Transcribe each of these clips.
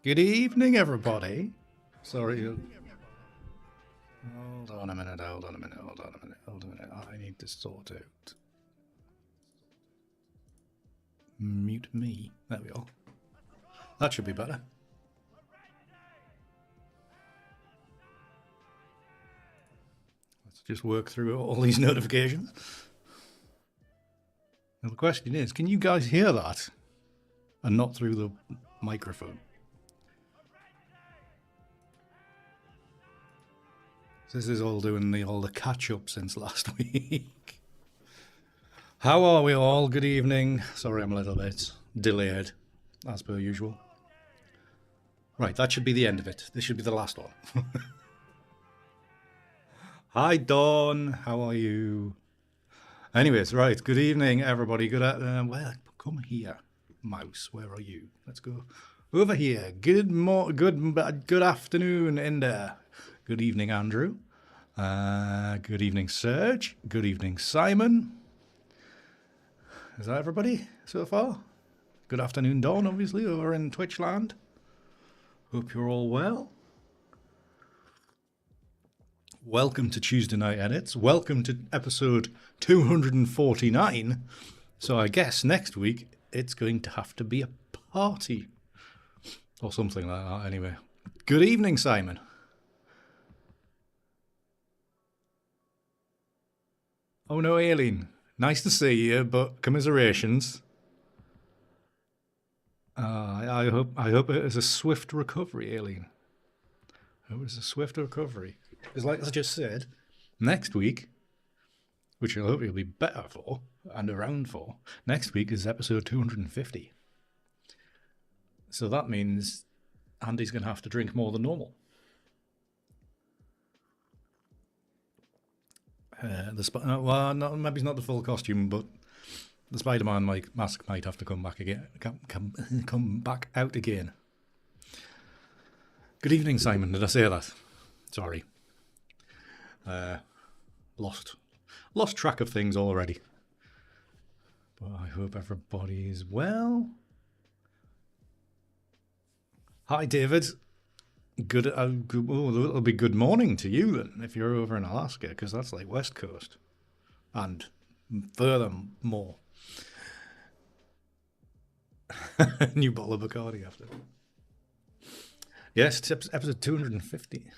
Good evening, everybody. Sorry. Hold on a minute, hold on a minute, hold on a minute, hold on a minute. I need to sort out. Mute me. There we are. That should be better. Let's just work through all these notifications. Now the question is, can you guys hear that? And not through the microphone? This is all doing all the catch-up since last week. How are we all? Good evening. Sorry I'm a little bit delayed, as per usual. Right, that should be the end of it. This should be the last one. Hi Dawn, how are you? Anyways, right, good evening everybody. Well, come here, mouse, where are you? Let's go over here. Good afternoon in there. Good evening, Andrew. Good evening, Serge. Good evening, Simon. Is that everybody so far? Good afternoon, Dawn, obviously, over in Twitch land. Hope you're all well. Welcome to Tuesday Night Edits. Welcome to episode 249. So I guess next week it's going to have to be a party. Or something like that, anyway. Good evening, Simon. Oh no, Aileen. Nice to see you, but commiserations. I hope it is a swift recovery, Aileen. I hope it's a swift recovery. Because like I just said, next week, which I hope you'll be better for and around for, next week is episode 250. So that means Andy's going to have to drink more than normal. Well, maybe it's not the full costume, but the Spider-Man mask might have to come back again. Come back out again. Good evening, Simon. Did I say that? Sorry. Lost track of things already. But I hope everybody is well. Hi, David. It'll be good morning to you then, if you're over in Alaska, because that's like West Coast. And furthermore. New bottle of Bacardi after. Yes, it's episode 250.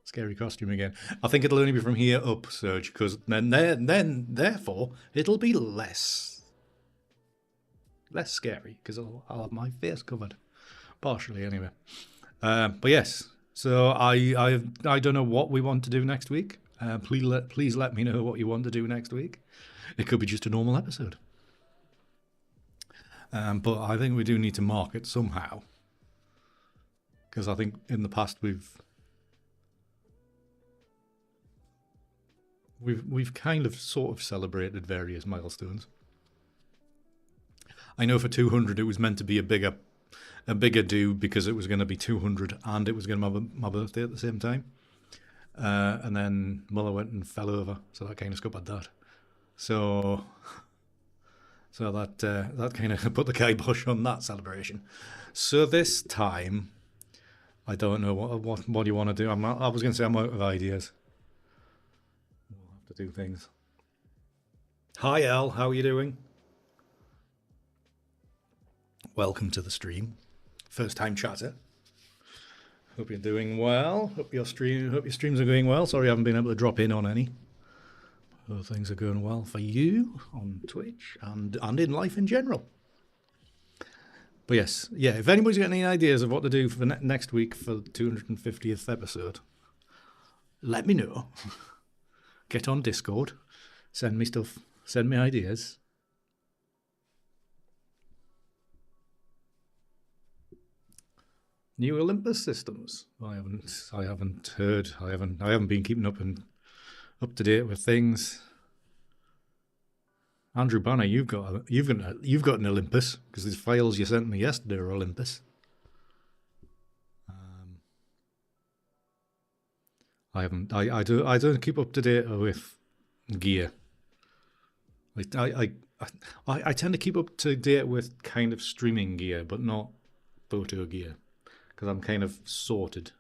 Scary costume again. I think it'll only be from here up, Serge, because then therefore it'll be less scary, because I'll have my face covered, partially anyway. But yes, so I don't know what we want to do next week. Please let me know what you want to do next week. It could be just a normal episode. But I think we do need to mark it somehow, because I think in the past we've kind of sort of celebrated various milestones. I know for 200 it was meant to be a bigger do, because it was going to be 200 and it was going to be my birthday at the same time. And then Muller went and fell over, so that kind of scuppered that. So that kind of put the kibosh on that celebration. So this time, I don't know what do you want to do. I was going to say I'm out of ideas. We'll have to do things. Hi El, how are you doing? Welcome to the stream. First time chatter. Hope you're doing well. Hope your streams are going well. Sorry I haven't been able to drop in on any. Hope things are going well for you on Twitch and in life in general. But yes, yeah, if anybody's got any ideas of what to do for next week for the 250th episode, let me know. Get on Discord. Send me stuff. Send me ideas. New Olympus systems. I haven't heard. I haven't been keeping up to date with things. Andrew Banner, you've got an Olympus, because these files you sent me yesterday are Olympus. I don't keep up to date with gear. I tend to keep up to date with kind of streaming gear, but not photo gear. because I'm kind of sorted.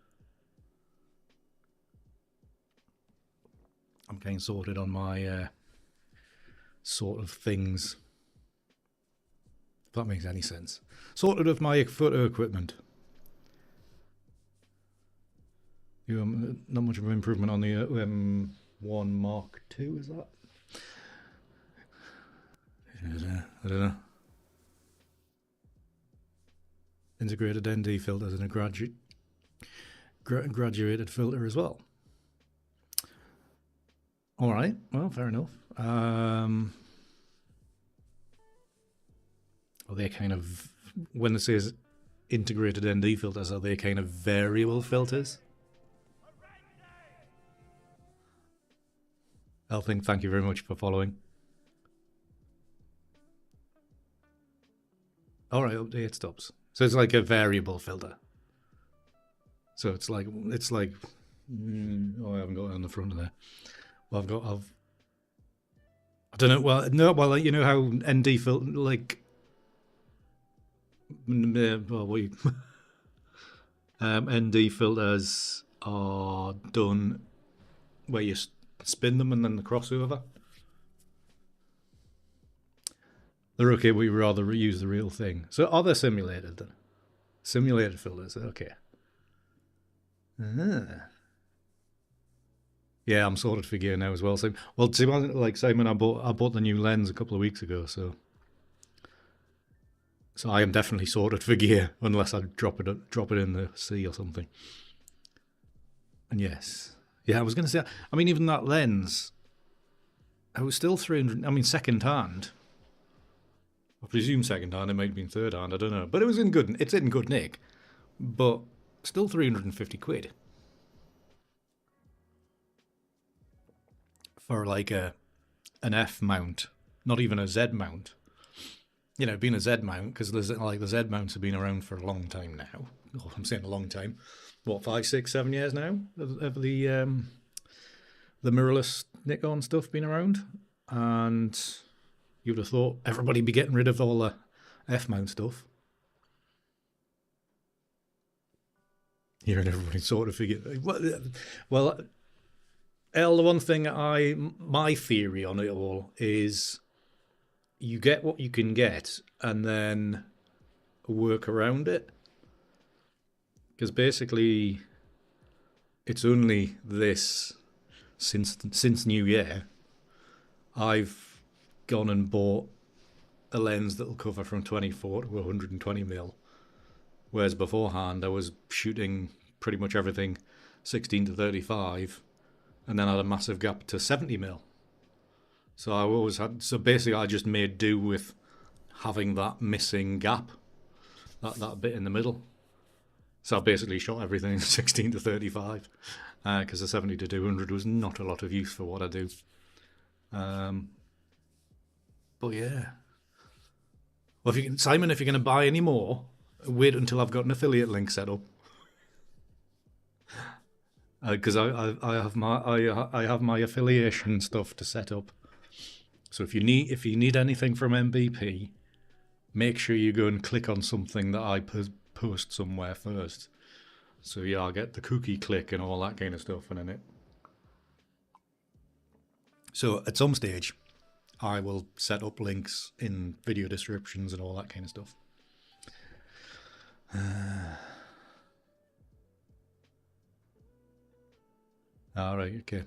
I'm kind of sorted on my sort of things. If that makes any sense. Sorted of my photo equipment. Not much of an improvement on the M1 Mark II, is that? I don't know. Integrated ND filters and a graduated filter as well. All right, well, fair enough. Are they kind of, when it says integrated ND filters, are they kind of variable filters? Elfing, thank you very much for following. All right, update stops. So it's like a variable filter. So it's like oh, I haven't got it on the front of there. Well, I don't know. Well, no. Well, you know how ND filter like. Well, ND filters are done where you spin them and then the crossover. They're okay, we rather use the real thing. So are they simulated then? Simulated filters, okay. Yeah, I'm sorted for gear now as well. So, well, like Simon, I bought the new lens a couple of weeks ago, so I am definitely sorted for gear unless I drop it in the sea or something. And yes, yeah, I was going to say, I mean, even that lens, I was still 300. I mean, second hand. I presume second hand. It might have been third hand. I don't know, but it was in good. It's in good nick, but still 350 quid for like an F mount, not even a Z mount. You know, being a Z mount, because there's like the Z mounts have been around for a long time now. Oh, I'm saying a long time. What, 5, 6, 7 years now? Of the mirrorless Nikon stuff been around, and you'd have thought everybody be getting rid of all the F mount stuff. Hearing everybody sort of figure. Well, the one thing my theory on it all is, you get what you can get and then work around it. Because basically, it's only this, since New Year, I've gone and bought a lens that'll cover from 24 to 120mm. Whereas beforehand, I was shooting pretty much everything 16 to 35, and then I had a massive gap to 70mm. So I always had. So basically, I just made do with having that missing gap, that bit in the middle. So I basically shot everything 16 to 35, because the 70 to 200 was not a lot of use for what I do. But yeah. Well, Simon, if you're going to buy any more, wait until I've got an affiliate link set up. Because I have my affiliation stuff to set up. So if you need anything from MBP, make sure you go and click on something that I post somewhere first. So yeah, I'll get the cookie click and all that kind of stuff in it. So at some stage, I will set up links in video descriptions and all that kind of stuff. All right, okay.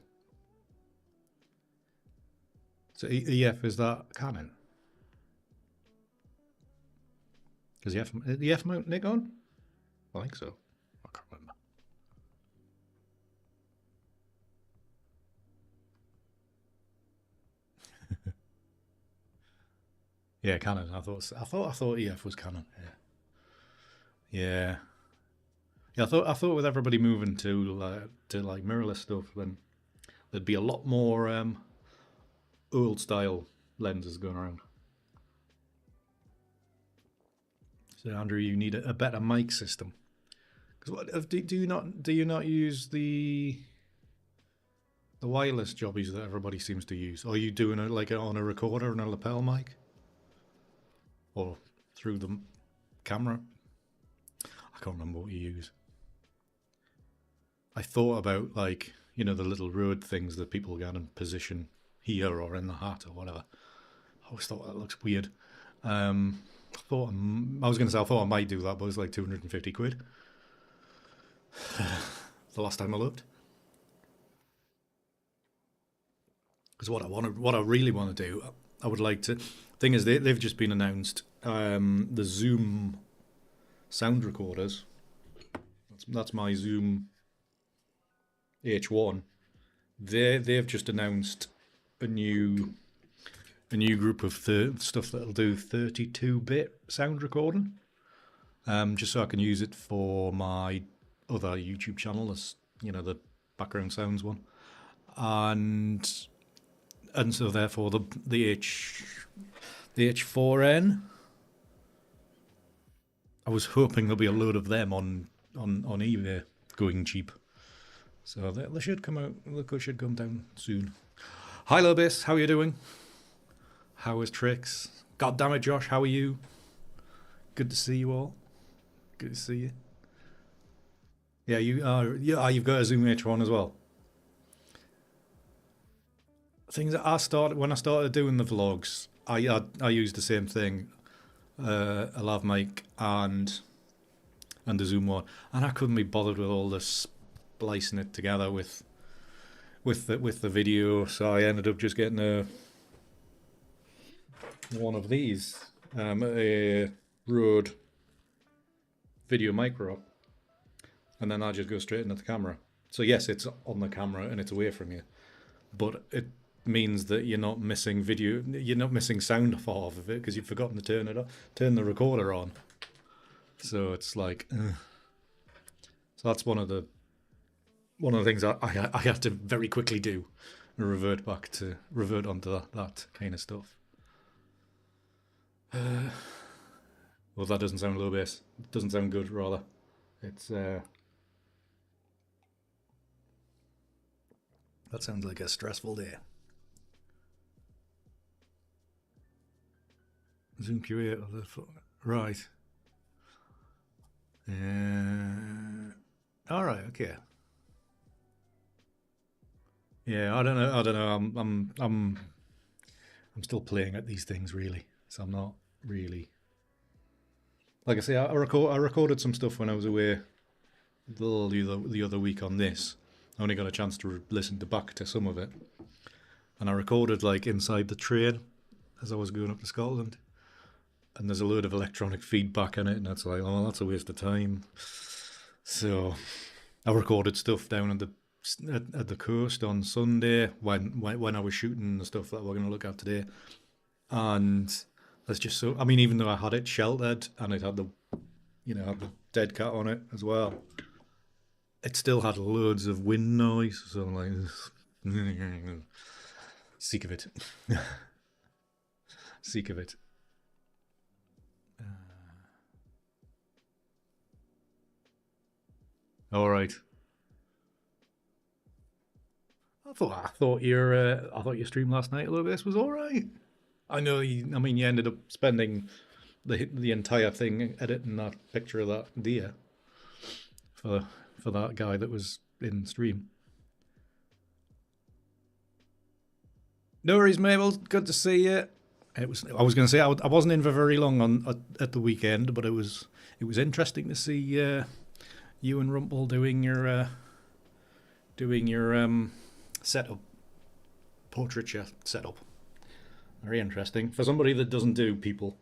So EF, is that Canon? Is the F mount Nikon? I think so. I can't remember. Yeah, Canon. I thought EF was Canon. Yeah. I thought with everybody moving to like mirrorless stuff, then there'd be a lot more old style lenses going around. So Andrew, you need a better mic system. Because do you not use the wireless jobbies that everybody seems to use? Or are you doing it like on a recorder and a lapel mic, or through the camera? I can't remember what you use. I thought about, like, you know, the little road things that people get in position here or in the hat or whatever. I always thought that looks weird. I thought I was going to say I thought I might do that, but it was like 250 quid. The last time I looked. Because what I really want to do, I would like to. Thing is, they've just been announced. The Zoom sound recorders. That's my Zoom H1. They've just announced a new group of stuff that'll do 32-bit sound recording. Just so I can use it for my other YouTube channel, as you know, the background sounds one, and so therefore the H4n. I was hoping there'll be a load of them on eBay going cheap. So they should come out. They should come down soon. Hi Lobis, how are you doing? How is Tricks? God damn it, Josh, how are you? Good to see you all. Good to see you. Yeah, you've got a Zoom H1 as well. Things that when I started doing the vlogs, I used the same thing, a lav mic and the Zoom one, and I couldn't be bothered with all this splicing it together with the video, so I ended up just getting one of these, a Rode Video Micro, and then I just go straight into the camera. So yes, it's on the camera and it's away from you, but it means that you're not missing video, you're not missing sound off half of it because you've forgotten to turn the recorder on. So it's like, so that's one of the things I have to very quickly do, and revert onto that kind of stuff. Well, that doesn't sound low bass. It doesn't sound good, rather. It's that sounds like a stressful day. Zoom QA of the right. All right. Okay. Yeah, I don't know. I'm still playing at these things, really. So I'm not really. Like I say, I recorded some stuff when I was away the other week on this. I only got a chance to listen back to some of it, and I recorded like inside the train as I was going up to Scotland. And there's a load of electronic feedback in it, and that's like, oh, that's a waste of time. So I recorded stuff down at the coast on Sunday when I was shooting the stuff that we're going to look at today. And that's just so, I mean, even though I had it sheltered and it had the dead cat on it as well, it still had loads of wind noise. So I'm like, sick of it. Sick of it. All right. I thought your stream last night a little bit was all right. I know you ended up spending the entire thing editing that picture of that deer for that guy that was in stream. No worries, Mabel. Good to see you. I was going to say I wasn't in for very long at the weekend, but it was interesting to see you and Rumple doing your setup, portraiture setup. Very interesting for somebody that doesn't do people.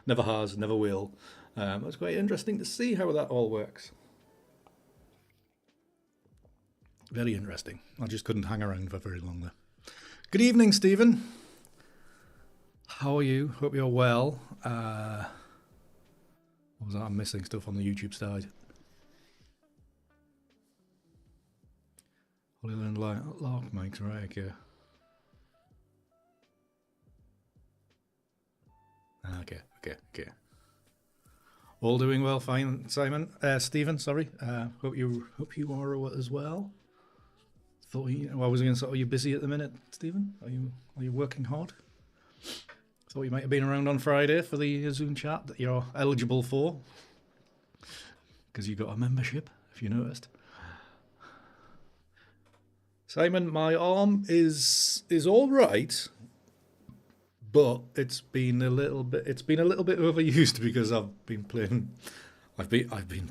Never has, never will. It's quite interesting to see how that all works. Very interesting. I just couldn't hang around for very long there. Good evening, Stephen. How are you? Hope you're well. What was that? I'm missing stuff on the YouTube side. Holyland Lark mics, right? Okay. Okay. All doing well, fine, Simon. Stephen, sorry. Hope you are as well. I was going to say, are you busy at the minute, Stephen? Are you working hard? Thought you might have been around on Friday for the Zoom chat that you're eligible for. because you got a membership, if you noticed. Simon, my arm is all right, but it's been a little bit overused because I've been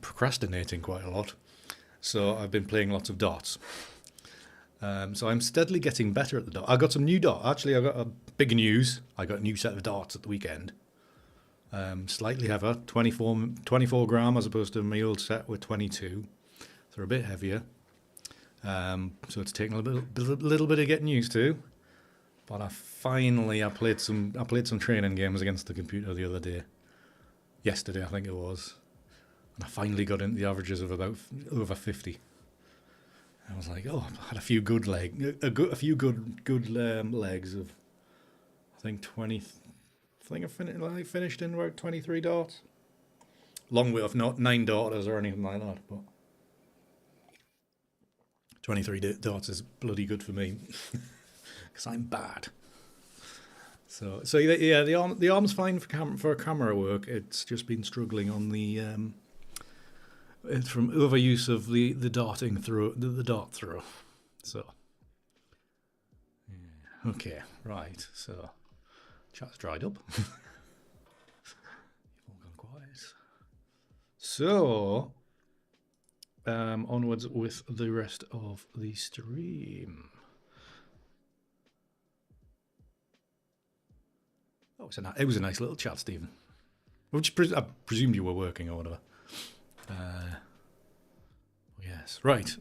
procrastinating quite a lot. So I've been playing lots of darts. So I'm steadily getting better at the dart. I got some new darts. Actually, I got a big news. I got a new set of darts at the weekend. Slightly heavier, 24 gram as opposed to my old set with 22. So they're a bit heavier. So it's taking a little bit of getting used to. But I played some training games against the computer the other day. Yesterday, I think it was. And I finally got into the averages of about over 50. I was like, oh, I had a few good legs of, I think 20. I think I finished in about 23 darts. Long way of not 9 darters or anything like that, but 23 darts is bloody good for me because I'm bad. So yeah, the arm's fine for camera work. It's just been struggling on the it's from overuse of the darting through the dart throw. So yeah. Okay, right. So chat's dried up. You've all gone quiet. So onwards with the rest of the stream. Oh, it was a nice little chat, Stephen. Which I presumed you were working or whatever. Yes, right.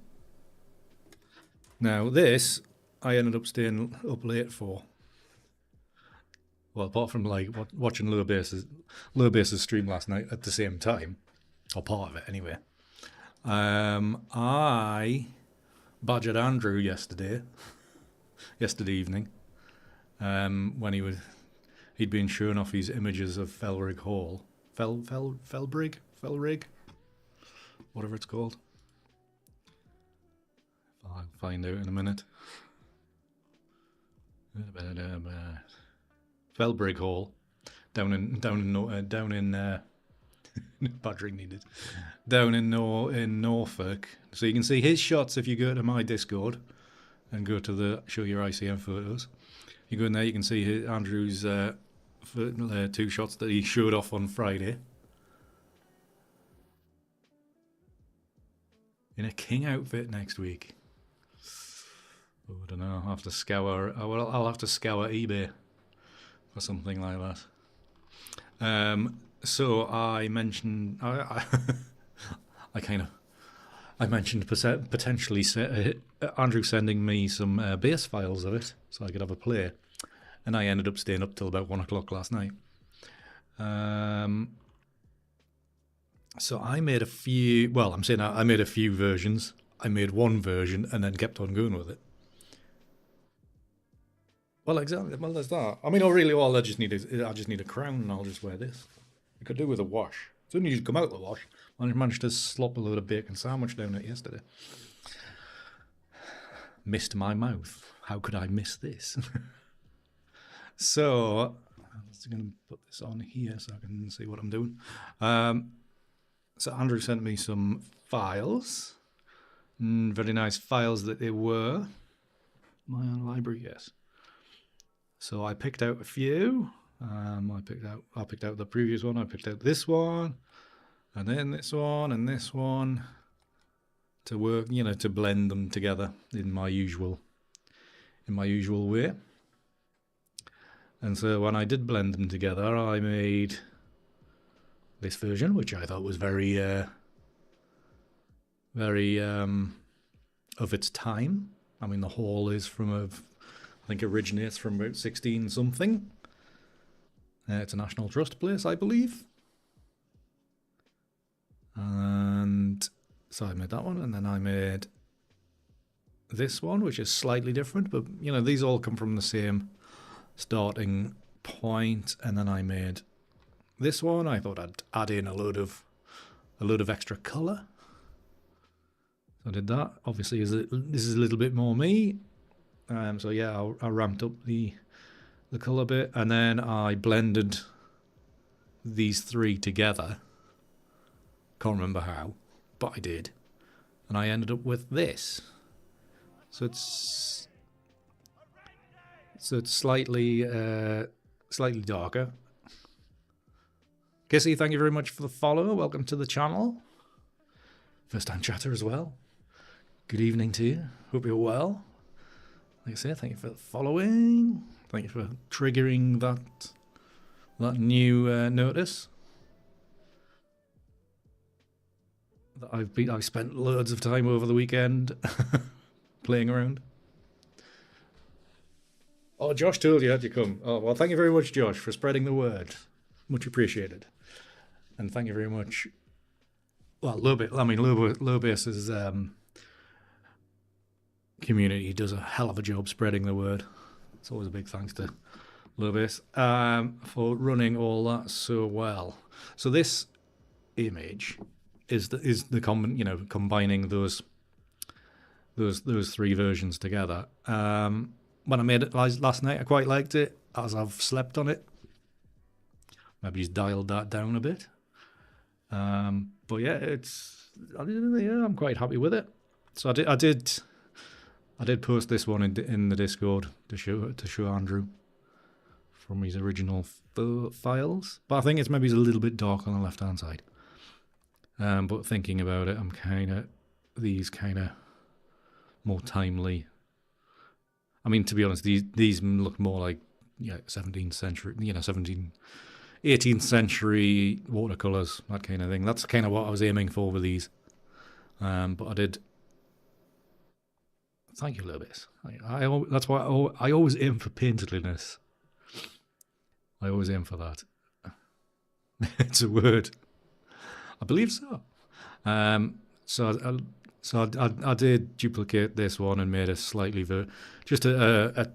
Now this, I ended up staying up late for. Well, apart from like watching Low Bass's stream last night at the same time, or part of it anyway. I badgered Andrew yesterday evening, when he'd been showing off his images of Felrig Hall, Felrig, whatever it's called. I'll find out in a minute. Felbrig Hall, down in badgering needed, down in Norfolk. So you can see his shots if you go to my Discord and go to the show your ICM photos. You go in there, you can see Andrew's 2 shots that he showed off on Friday. In a king outfit next week. Oh, I don't know. I'll have to scour eBay for something like that. So I mentioned I mentioned potentially Andrew sending me some bass files of it so I could have a play, and I ended up staying up till about 1 o'clock last night. So I made a few. Well, I made a few versions. I made one version and then kept on going with it. Well, exactly. Well, there's that. I mean, all I just need a crown, and I'll just wear this. I could do with a wash. As soon as you come out of the wash, I managed to slop a load of bacon sandwich down it yesterday. Missed my mouth. How could I miss this? So I'm just going to put this on here so I can see what I'm doing. So Andrew sent me some files. Very nice files that they were. My own library, yes. So I picked out a few. I picked out the previous one. I picked out this one, and then this one, and this one, to work, to blend them together in my usual way. And so when I did blend them together, I made this version, which I thought was very of its time. I mean, the hall is I think originates from about 16 something. It's a National Trust place, I believe. And so I made that one, and then I made this one, which is slightly different, but these all come from the same starting point. And then I made this one. I thought I'd add in a load of extra colour. So I did that. Obviously, this is a little bit more me. So yeah, I ramped up the colour bit, and then I blended these 3 together. Can't remember how. but I did. And I ended up with this. So it's slightly darker. Kissy, thank you very much for the follow. Welcome to the channel. First time chatter as well. Good evening to you. Hope you're well. Like I say, thank you for following. Thank you for triggering that new notice. That I've spent loads of time over the weekend playing around. Oh, Josh told you had to come. Oh, well, thank you very much, Josh, for spreading the word. Much appreciated. And thank you very much. Well, Lowbase's community does a hell of a job spreading the word. It's always a big thanks to Lowbase for running all that so well. So this image is the common, combining those three versions together. When I made it last night, I quite liked it. As I've slept on it, maybe just dialed that down a bit. But yeah, I'm quite happy with it. So I did post this one in the Discord to show Andrew from his original files. But I think it's maybe a little bit dark on the left hand side. But thinking about it, I'm these more timely. I mean, to be honest, these look more like 17th century, 18th century watercolors, that kind of thing. That's kind of what I was aiming for with these. But I did. Thank you, a little bit. That's why I always aim for painterliness. I always aim for that. It's a word. I believe so. So I did duplicate this one and made a slightly just a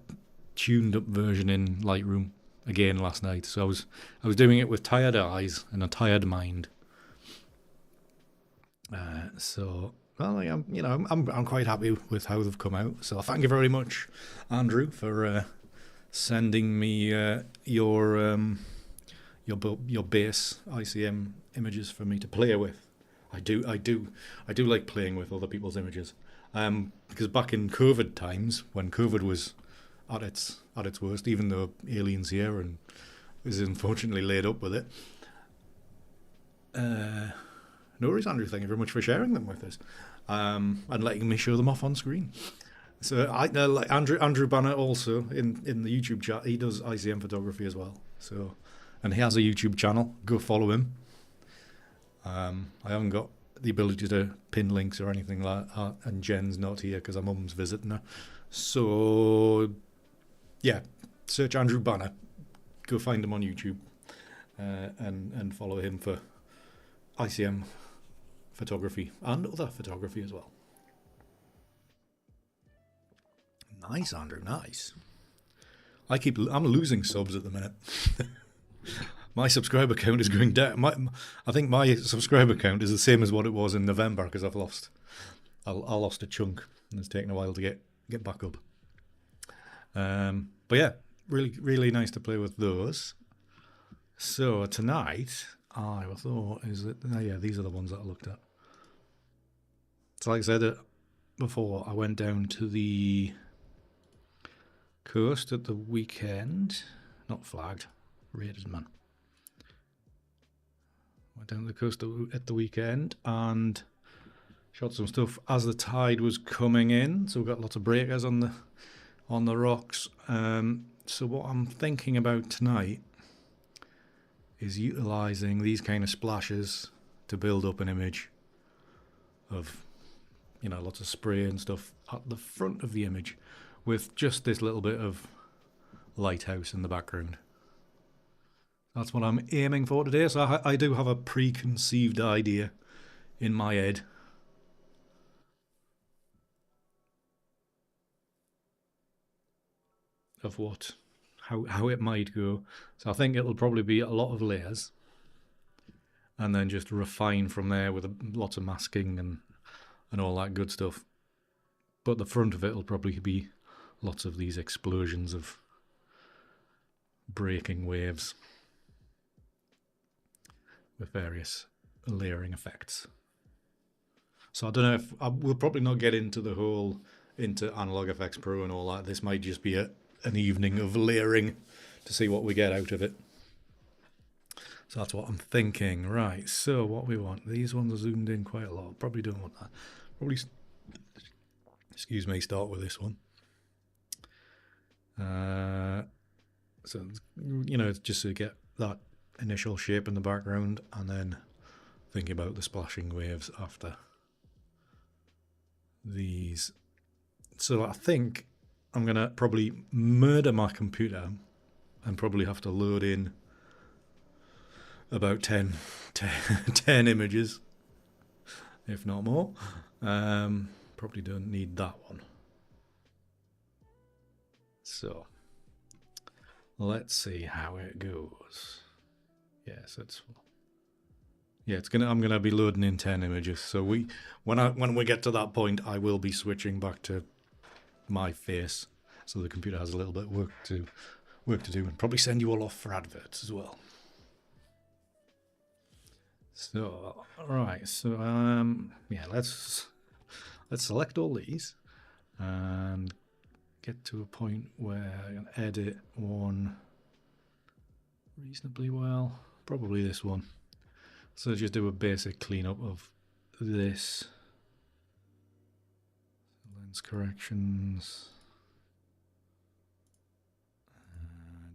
tuned up version in Lightroom again last night. So I was doing it with tired eyes and a tired mind. I'm quite happy with how they've come out. So thank you very much, Andrew, for sending me your base ICM images for me to play with. I do like playing with other people's images, because back in COVID times, when COVID was at its worst, even though Alien's here and is unfortunately laid up with it. No worries, Andrew. Thank you very much for sharing them with us, and letting me show them off on screen. So like Andrew Banner also in the YouTube chat. He does ICM photography as well. So, and he has a YouTube channel. Go follow him. I haven't got the ability to pin links or anything like that, and Jen's not here because her mum's visiting her. So, yeah, search Andrew Banner, go find him on YouTube, and follow him for ICM photography and other photography as well. Nice, Andrew, nice. I'm losing subs at the minute. My subscriber count is going down. I think my subscriber count is the same as what it was in November because I lost a chunk and it's taken a while to get back up. But yeah, really, really nice to play with those. So tonight, I thought these are the ones that I looked at. So like I said before, I went down to the coast at the weekend. Not flagged, rated, man. Went down the coast at the weekend and shot some stuff as the tide was coming in. So we got lots of breakers on the rocks. So what I'm thinking about tonight is utilising these kind of splashes to build up an image of, lots of spray and stuff at the front of the image with just this little bit of lighthouse in the background. That's what I'm aiming for today. So I do have a preconceived idea in my head of how it might go. So I think it'll probably be a lot of layers and then just refine from there with lots of masking and all that good stuff. But the front of it will probably be lots of these explosions of breaking waves with various layering effects. So I don't know if we'll probably not get into the whole into Analog FX Pro and all that. This might just be an evening of layering to see what we get out of it. So that's what I'm thinking. Right, so what we want. These ones are zoomed in quite a lot. Probably don't want that. Probably, excuse me, start with this one. So, you know, just to get that initial shape in the background and then think about the splashing waves after these. So I think I'm going to probably murder my computer and probably have to load in about 10 images, if not more. Probably don't need that one. So let's see how it goes. Yes, I'm gonna be loading in 10 images. So when we get to that point, I will be switching back to my face, so the computer has a little bit of work to do, and probably send you all off for adverts as well. So right, so yeah, let's select all these and get to a point where I can edit one reasonably well. Probably this one. So just do a basic cleanup of this. Lens corrections.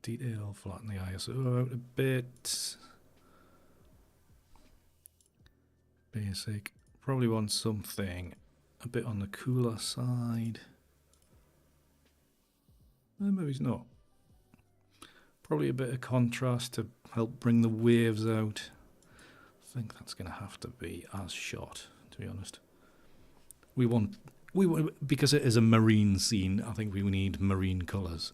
Detail, flatten the ISO out a bit. Basic. Probably want something a bit on the cooler side. Maybe it's not. Probably a bit of contrast to help bring the waves out. I think that's going to have to be as shot, to be honest. We because it is a marine scene, I think we need marine colours.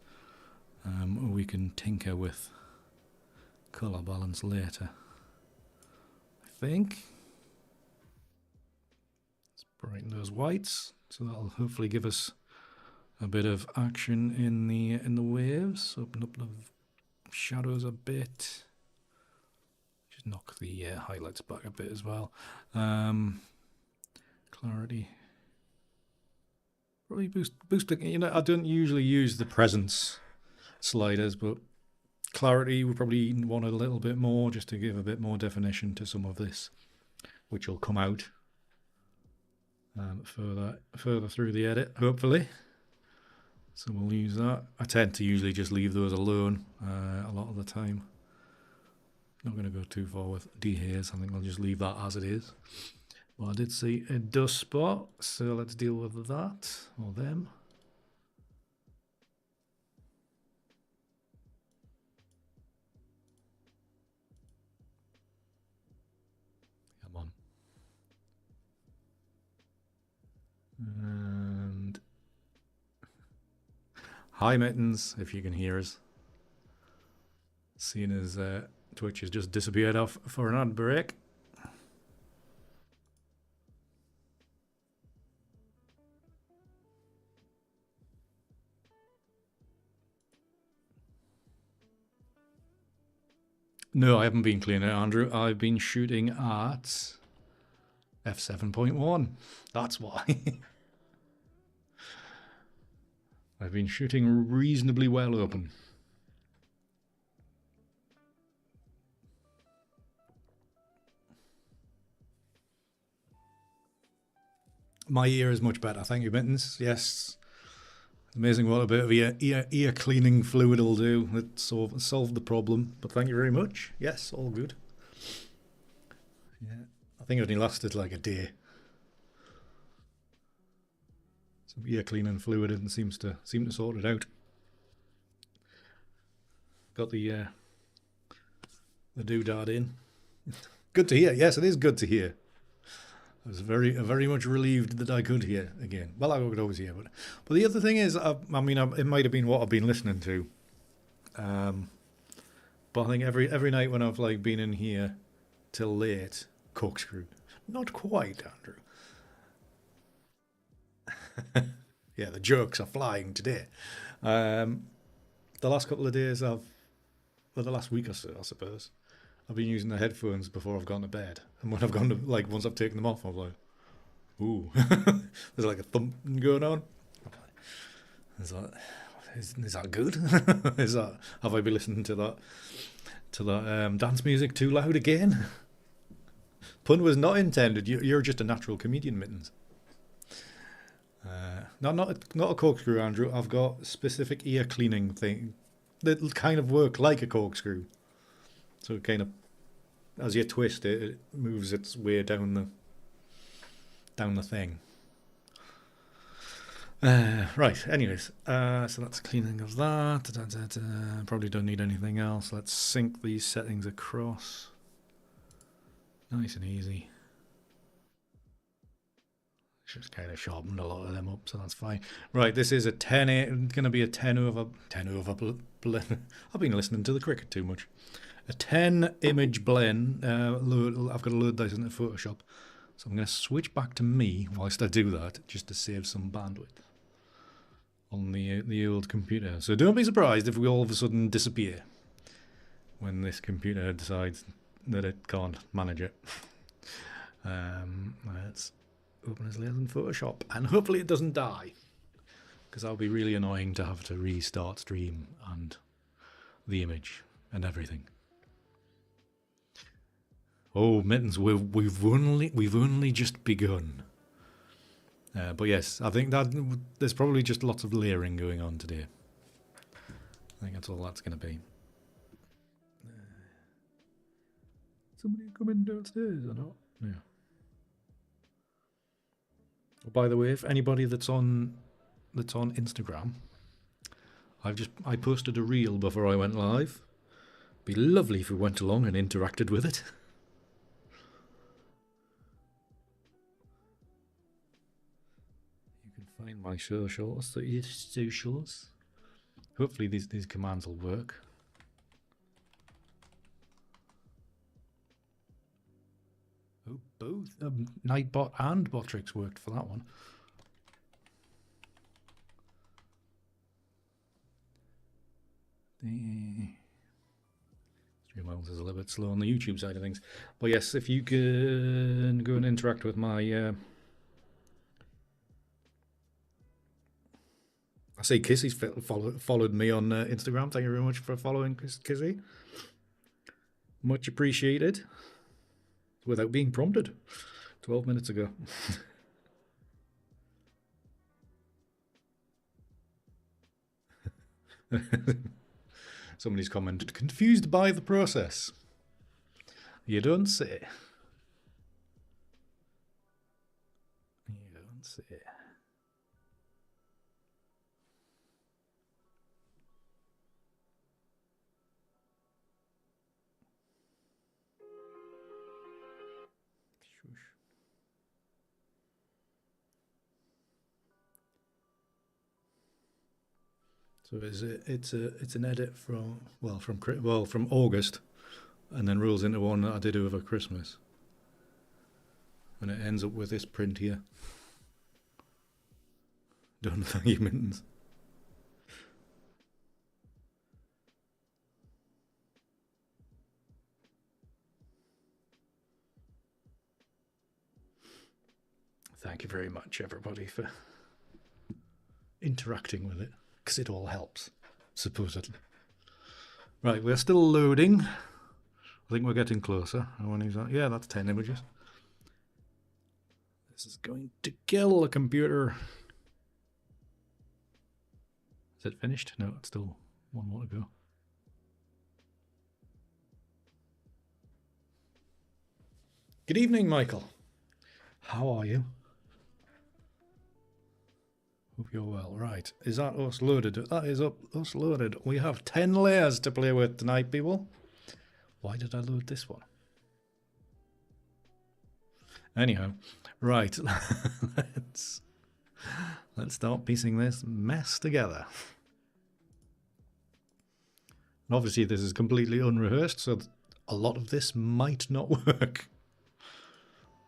We can tinker with colour balance later, I think. Let's brighten those whites, so that'll hopefully give us a bit of action in the waves. Open up the shadows a bit. Just knock the highlights back a bit as well. Clarity. Probably boost. You know, I don't usually use the presence sliders, but clarity we probably want a little bit more, just to give a bit more definition to some of this, which will come out further through the edit, hopefully. So we'll use that. I tend to usually just leave those alone a lot of the time. Not going to go too far with dehaze. I think I'll just leave that as it is. Well, I did see a dust spot, so let's deal with that, or them. Come on. And hi Mittens, if you can hear us. Seeing as Twitch has just disappeared off for an ad break. No, I haven't been cleaning it, Andrew. I've been shooting at f7.1. That's why. I've been shooting reasonably well open. My ear is much better. Thank you, Mittens. Yes. Amazing what a bit of ear cleaning fluid will do. It solved the problem. But thank you very much. Yes, all good. Yeah, I think it only lasted like a day. Some ear cleaning fluid and seems to sort it out. Got the doodad in. Good to hear. Yes, it is good to hear. I was very much relieved that I could hear again. Well, I could always hear, but the other thing is, I mean, it might have been what I've been listening to. But I think every night when I've like been in here till late, corkscrew. Not quite, Andrew. Yeah, the jokes are flying today. The last couple of days the last week or so, I suppose, I've been using the headphones before I've gone to bed. And when I've gone to, like, once I've taken them off, I'm like, Ooh, there's like a thump going on. Is that good? Is that, have I been listening to that dance music too loud again? Pun was not intended. You're just a natural comedian, Mittens. Not a corkscrew, Andrew. I've got specific ear cleaning thing that kind of work like a corkscrew. So it kind of, as you twist it, it moves its way down the thing. Right. Anyways, so that's cleaning of that. Probably don't need anything else. Let's sync these settings across. Nice and easy. Just kind of sharpened a lot of them up, so that's fine. Right, this is a 10. It's going to be a 10 over. I've been listening to the cricket too much. A 10 image blend. I've got to load this into Photoshop, so I'm going to switch back to me whilst I do that, just to save some bandwidth on the old computer. So don't be surprised if we all of a sudden disappear when this computer decides that it can't manage it. Let's open as layers in Photoshop, and hopefully it doesn't die, because that would be really annoying to have to restart stream and the image and everything. Oh, Mittens, we've only just begun. But yes, I think that there's probably just lots of layering going on today. I think that's all that's going to be. Somebody coming downstairs or not? Yeah. By the way, if anybody that's on Instagram, I posted a reel before I went live. Be lovely if we went along and interacted with it. You can find my socials. Hopefully these commands will work. Oh, both Nightbot and Botrix worked for that one. Streamlabs is a little bit slow on the YouTube side of things, but yes, if you can go and interact with my I say Kissy's followed me on Instagram. Thank you very much for following Kissy. Much appreciated. Without being prompted 12 minutes ago. Somebody's commented, confused by the process. You don't say. You don't say. So it's an edit from August, and then rolls into one that I did over Christmas, and it ends up with this print here. Done, thank you, Mittens. Thank you very much, everybody, for interacting with it, because it all helps, supposedly. Right, we're still loading. I think we're getting closer. Yeah, that's 10 images. This is going to kill the computer. Is it finished? No, it's still one more to go. Good evening, Michael. How are you? Hope you're well. Right, is that us loaded? That is us loaded. We have 10 layers to play with tonight, people. Why did I load this one? Anyhow, right. Let's start piecing this mess together. And obviously this is completely unrehearsed, so a lot of this might not work.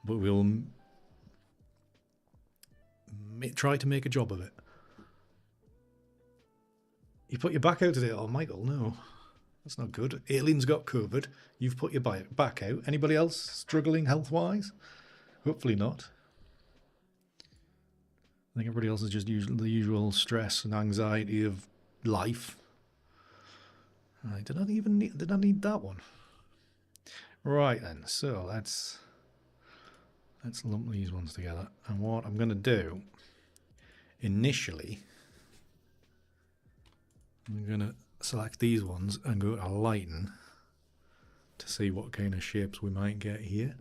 But we'll try to make a job of it. You put your back out today? Oh, Michael, no. That's not good. Alien's got COVID. You've put your back out. Anybody else struggling health-wise? Hopefully not. I think everybody else is just the usual stress and anxiety of life. Right, did I need that one? Right then, so let's lump these ones together. And what I'm going to do initially, I'm going to select these ones and go to lighten to see what kind of shapes we might get here.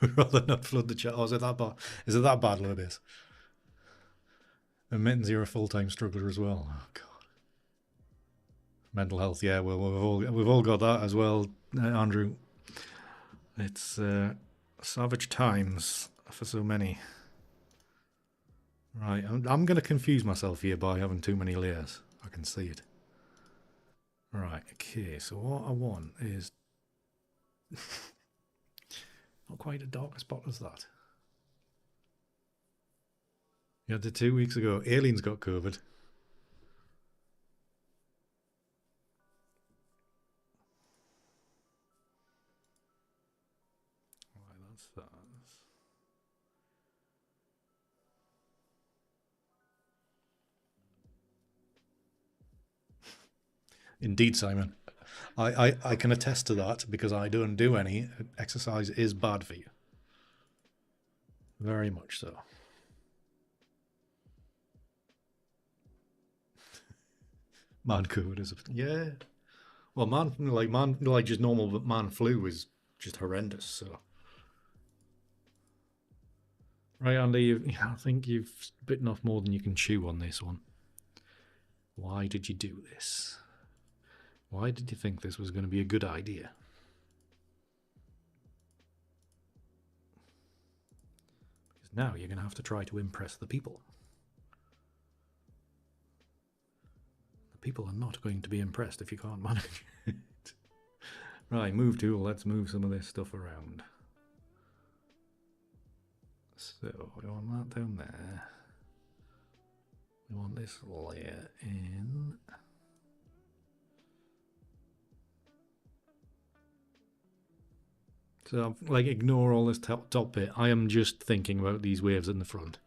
I'd rather not flood the chat. Oh, is it that bad? Is it that bad, Lourdes? And Mittens, you're a full-time struggler as well. Oh God. Mental health, yeah. Well, we've all got that as well, Andrew. It's savage times for so many. Right, I'm going to confuse myself here by having too many layers. I can see it. Right, okay, so what I want is not quite a dark spot as that. Yeah, the 2 weeks ago, Alien's got COVID. Right, that's that. Indeed, Simon. I can attest to that because I don't do any. Exercise is bad for you. Very much so. Man COVID is yeah. Well, man like just normal, but man flu is just horrendous. So, right, Andy, I think you've bitten off more than you can chew on this one. Why did you do this? Why did you think this was going to be a good idea? Because now you're going to have to try to impress the people. The people are not going to be impressed if you can't manage it. Right, move tool. Let's move some of this stuff around. So we want that down there. We want this layer in. So, like, ignore all this top bit. I am just thinking about these waves in the front.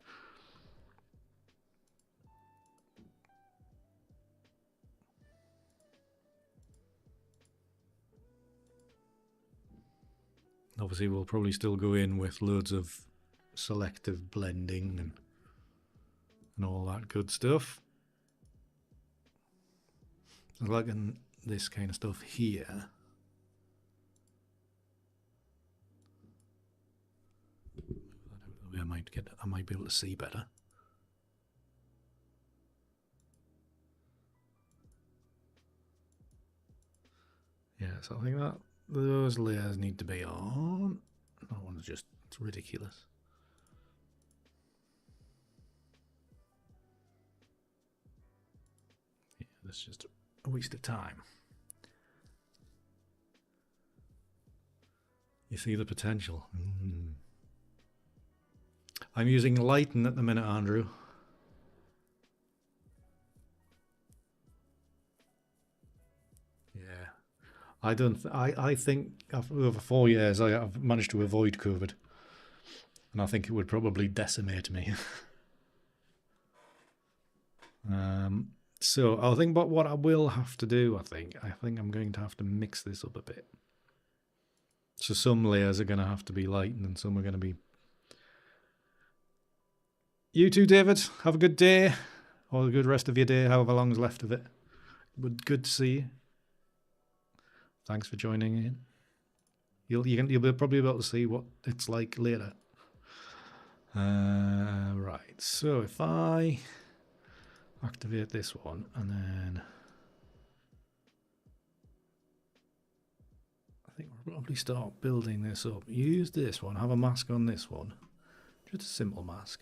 Obviously, we'll probably still go in with loads of selective blending and all that good stuff. Like in this kind of stuff here. I might be able to see better. Yeah, so I think that those layers need to be on. That one's just, it's ridiculous. Yeah, that's just a waste of time. You see the potential. I'm using Lighten at the minute, Andrew. Yeah. I think over 4 years I have managed to avoid COVID. And I think it would probably decimate me. So I think, but what I will have to do, I think I'm going to have to mix this up a bit. So some layers are going to have to be lightened and some are going to be... You too, David. Have a good day. Or a good rest of your day, however long's left of it. Good to see you. Thanks for joining in. You'll be probably able to see what it's like later. Right, so if I activate this one and then I think we'll probably start building this up. Use this one, have a mask on this one, just a simple mask,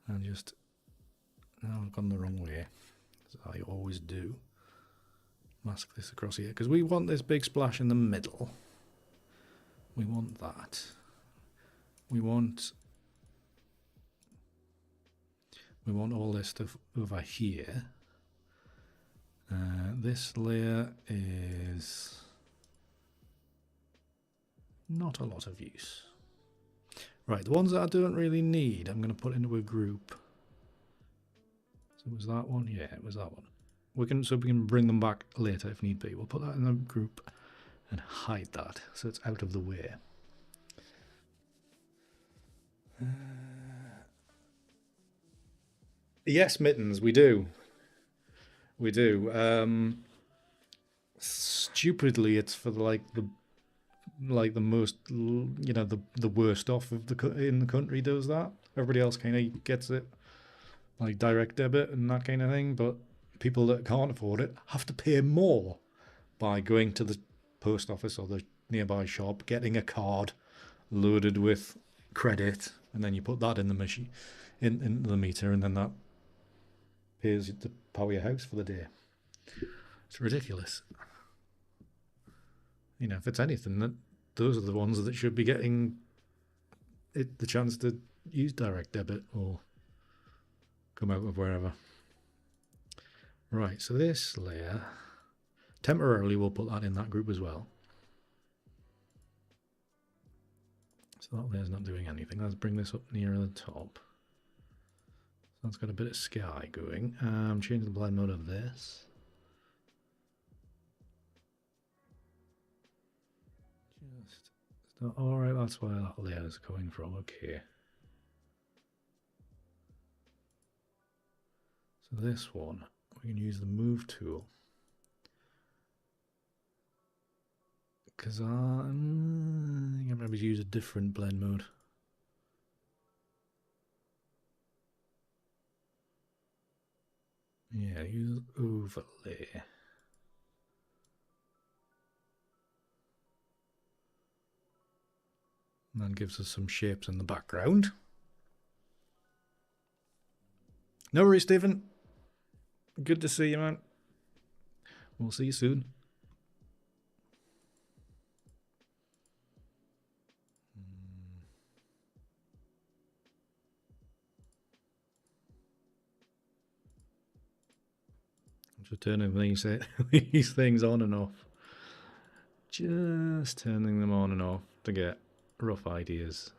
and just now I've gone the wrong way, as I always do. Mask this across here because we want this big splash in the middle. We want that. We want all this stuff over here. This layer is not a lot of use. Right, the ones that I don't really need, I'm going to put into a group. So was that one? Yeah, it was that one. We can bring them back later if need be. We'll put that in the group and hide that so it's out of the way. Yes, mittens, we do. We do. Stupidly, it's for the most, you know, the worst off of in the country does that. Everybody else kind of gets it like direct debit and that kind of thing, but people that can't afford it have to pay more by going to the post office or the nearby shop, getting a card loaded with credit, and then you put that in the machine, in the meter, and then that pays to power your house for the day. It's ridiculous. You know, if it's anything, that those are the ones that should be getting the chance to use direct debit or come out of wherever. Right, so this layer, temporarily we'll put that in that group as well. So that layer's not doing anything. Let's bring this up nearer the top. So that's got a bit of sky going. Change the blend mode of this. Alright, that's where that layer is coming from. Okay. So this one, we can use the move tool. Because I think I'm going to use a different blend mode. Yeah, use overlay. And that gives us some shapes in the background. No worries, Stephen. Good to see you, man. We'll see you soon. I'm just turning these things on and off. Just turning them on and off to get rough ideas.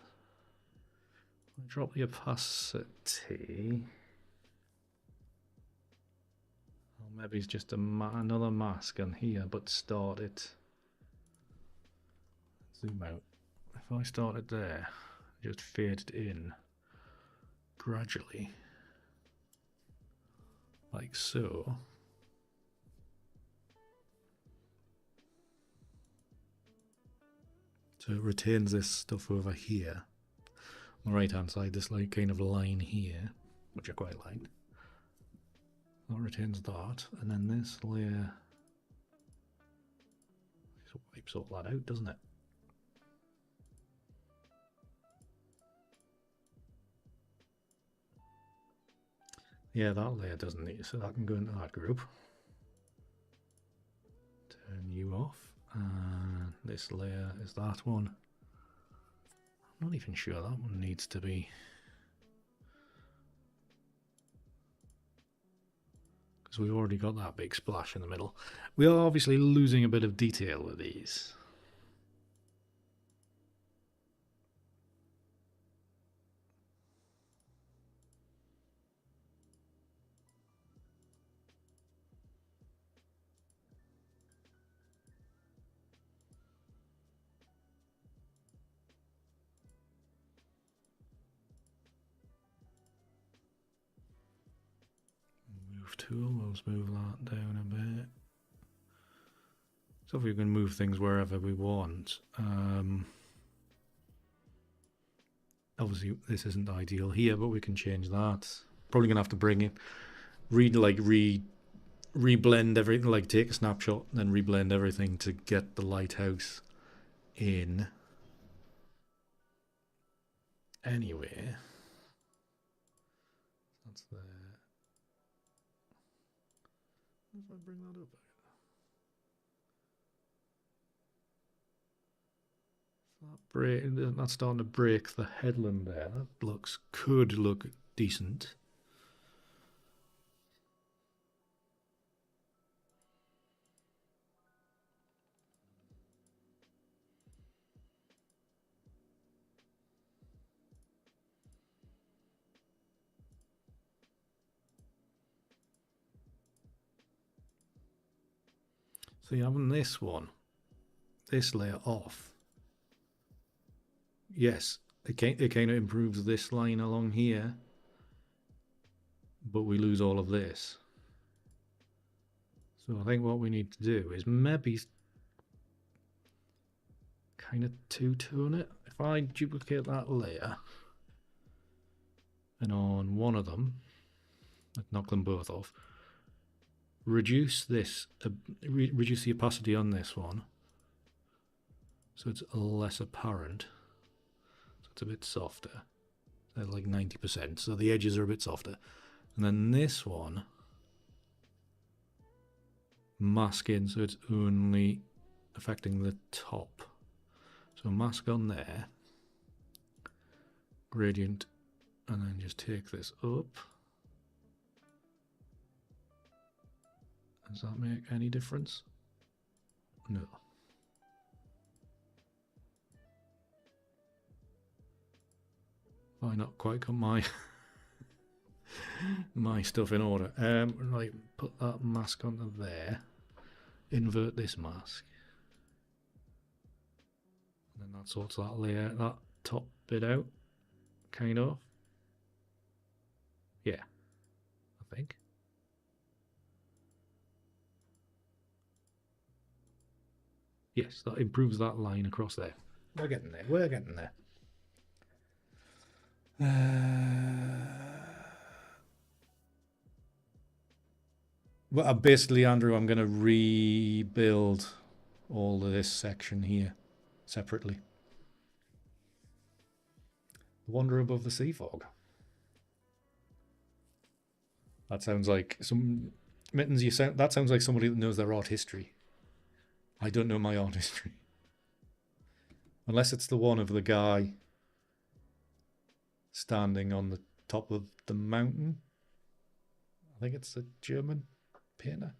Drop the opacity. Or maybe it's just another mask on here, but start it. Zoom out. If I start it there, just fade it in gradually, like so. So it retains this stuff over here. On the right hand side, this like kind of line here, which I quite like. That retains that, and then this layer wipes all that out, doesn't it? Yeah, that layer doesn't need, so that can go into that group. Turn you off, and this layer is that one. I'm not even sure that one needs to be, because we've already got that big splash in the middle. We are obviously losing a bit of detail with these. Move tool, let's move that down a bit. So if we can move things wherever we want. Obviously this isn't ideal here, but we can change that. Probably gonna have to bring it, reblend everything, like take a snapshot, then reblend everything to get the lighthouse in. Anyway, that's there. If I bring that up again. That's starting to break the headland there. That could look decent. So you're having this one, this layer off. Yes, it kind of improves this line along here, but we lose all of this. So I think what we need to do is maybe kind of two-tone it. If I duplicate that layer, and on one of them, I'd knock them both off, reduce this, reduce the opacity on this one, so it's less apparent. So it's a bit softer, like 90%. So the edges are a bit softer. And then this one, mask in so it's only affecting the top. So mask on there, gradient, and then just take this up. Does that make any difference? No. Why not quite got my my stuff in order? Right, put that mask onto there. Invert this mask. And then that sorts that layer, that top bit out, kind of. Yeah, I think. Yes, that improves that line across there. We're getting there. We're getting there. Well, basically, Andrew, I'm going to rebuild all of this section here separately. The Wanderer Above the Sea Fog. That sounds like some Mittens. That sounds like somebody that knows their art history. I don't know my art history. Unless it's the one of the guy standing on the top of the mountain. I think it's a German painter.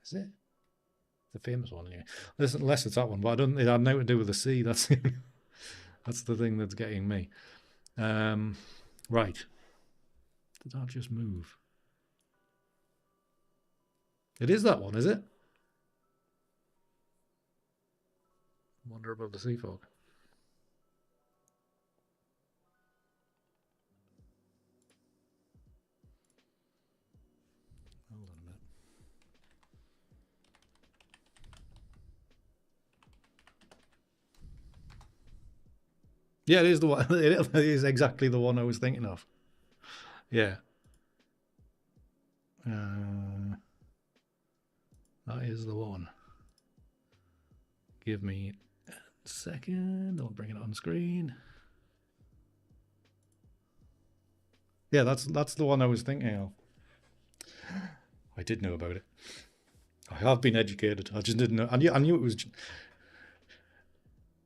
Is it? The famous one, anyway. Unless it's that one, but I don't. It had nothing to do with the sea. That's the thing that's getting me. Right. Did that just move? It is that one, is it? Wander Above the Sea Fog. Hold on a minute. Yeah, it is the one. It is exactly the one I was thinking of. Yeah. That is the one. Give me a second. I'll bring it on screen. Yeah, that's the one I was thinking of. I did know about it. I have been educated. I just didn't know. I knew it was.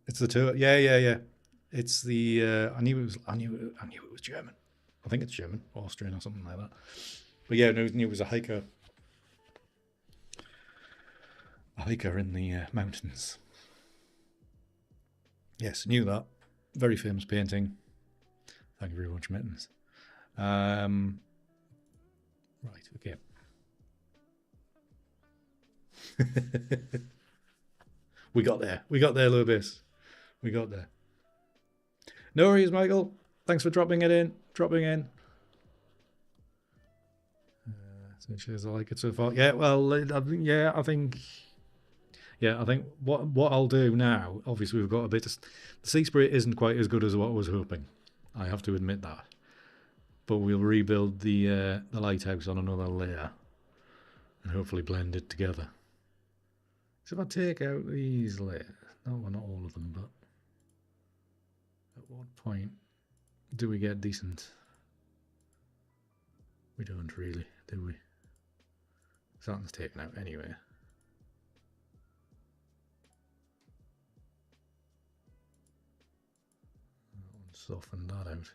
It's the tour. Yeah. It's the. I knew it was German. I think it's German, Austrian, or something like that. But yeah, no, it was a hiker. A hiker in the mountains. Yes, knew that. Very famous painting. Thank you very much, Mittens. Right, okay. We got there, Lubis. We got there. No worries, Michael. Thanks for dropping in. I like it so far. Yeah, well, I think what I'll do now, obviously we've got a bit of, the sea spray isn't quite as good as what I was hoping. I have to admit that. But we'll rebuild the lighthouse on another layer and hopefully blend it together. So if I take out these layers, not all of them, but at what point do we get decent? We don't really, do we? Something's taken out anyway. Soften that out.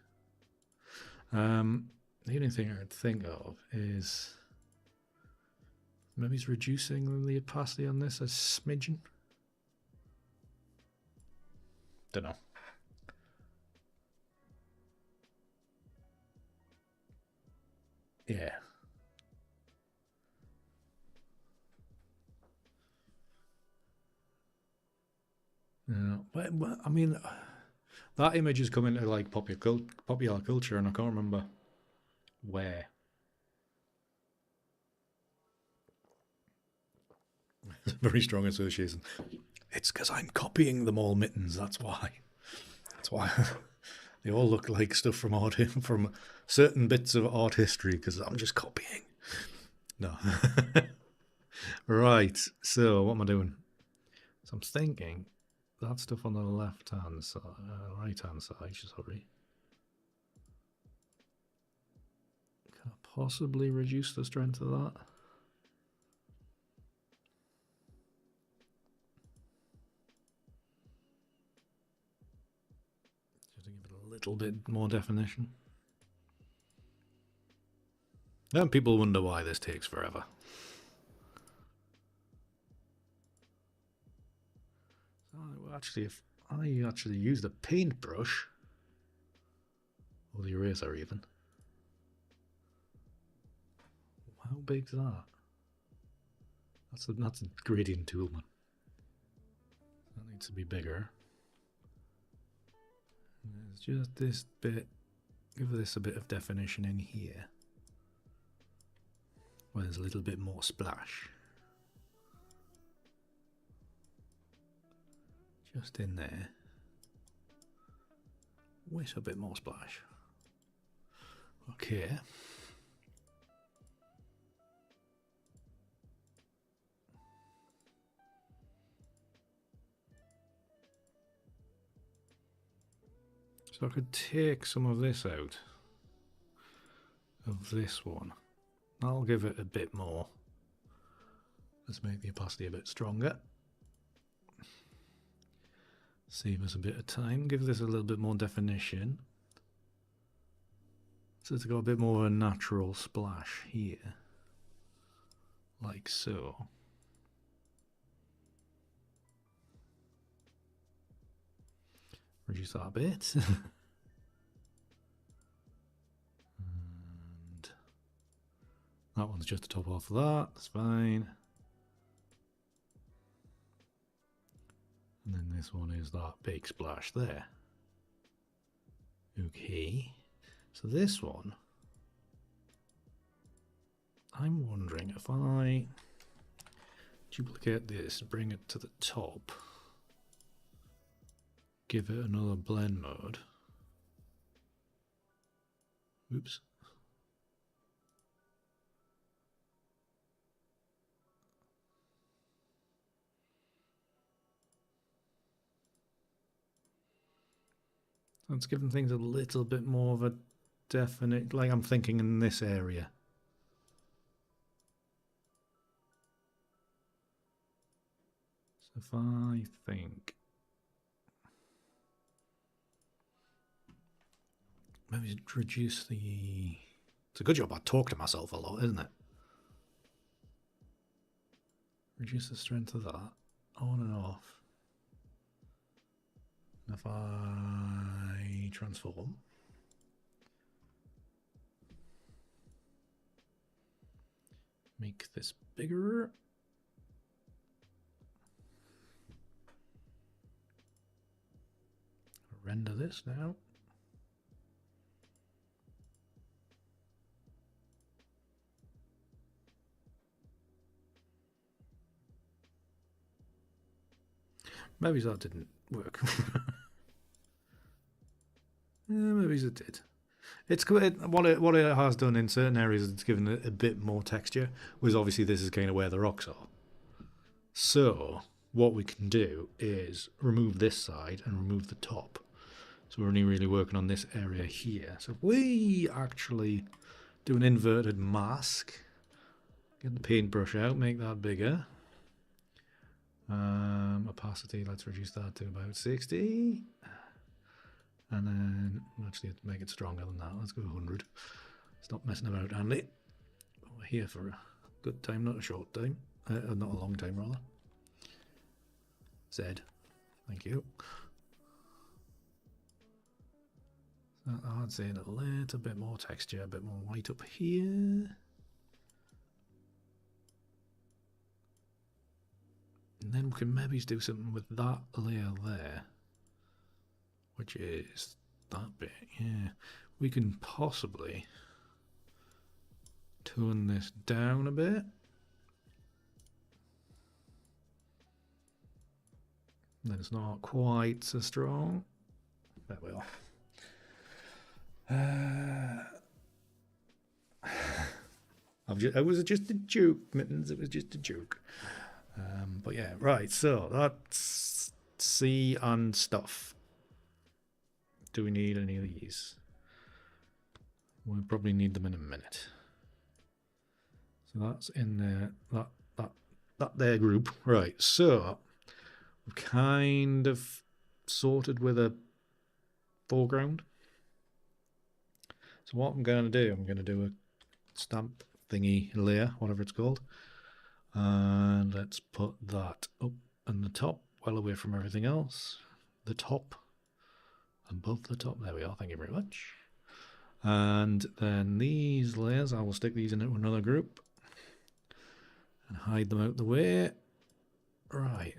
The only thing I'd think of is maybe it's reducing the opacity on this a smidgen. Don't know. Yeah. But I mean, that image has come into like popular culture, and I can't remember where. It's a very strong association. It's because I'm copying them all, Mittens. That's why. That's why. They all look like stuff from from certain bits of art history, because I'm just copying. No. Right. So what am I doing? So I'm thinking that stuff on the left-hand side, right-hand side, sorry. Can I possibly reduce the strength of that? Just to give it a little bit more definition. Then people wonder why this takes forever. So actually, if I actually use the paintbrush, or the eraser even, how big's that? That's a gradient tool, man. That needs to be bigger. And it's just this bit. Give this a bit of definition in here, where there's a little bit more splash. Just in there. With a bit more splash. Okay. So I could take some of this out of this one. I'll give it a bit more. Let's make the opacity a bit stronger. Save us a bit of time. Give this a little bit more definition. So it's got a bit more of a natural splash here. Like so. Reduce that a bit. And that one's just the top off of that. That's fine. And then this one is that big splash there. Okay. So this one, I'm wondering if I duplicate this, bring it to the top, give it another blend mode. Oops. It's giving things a little bit more of a definite, like I'm thinking in this area. So if I think, maybe reduce the, it's a good job I talk to myself a lot, isn't it? Reduce the strength of that, on and off. And if I transform, make this bigger. Render this now. Maybe that didn't work. Yeah, maybe it did. It's what it has done in certain areas. It's given it a bit more texture. Whereas obviously this is kind of where the rocks are. So what we can do is remove this side and remove the top. So we're only really working on this area here. So if we actually do an inverted mask, get the paintbrush out, make that bigger. Opacity, let's reduce that to about 60. And then, actually, make it stronger than that. Let's go 100. Stop messing about, Andy. We're here for a good time, not a short time. Not a long time, rather. Zed. Thank you. So that adds in a little bit more texture, a bit more white up here. And then we can maybe do something with that layer there. which is that bit. Yeah, we can possibly tone this down a bit. Then it's not quite so strong. There we are. It was just a joke, Mittens. It was just a joke. But yeah, right. So that's C and stuff. Do we need any of these? We'll probably need them in a minute. So that's in there. That there group. Right. So we've kind of sorted with a foreground. So what I'm going to do, I'm going to do a stamp thingy layer, whatever it's called. And let's put that up in the top, well away from everything else. The top, above the top. There we are. Thank you very much. And then these layers, I will stick these into another group and hide them out the way. Right,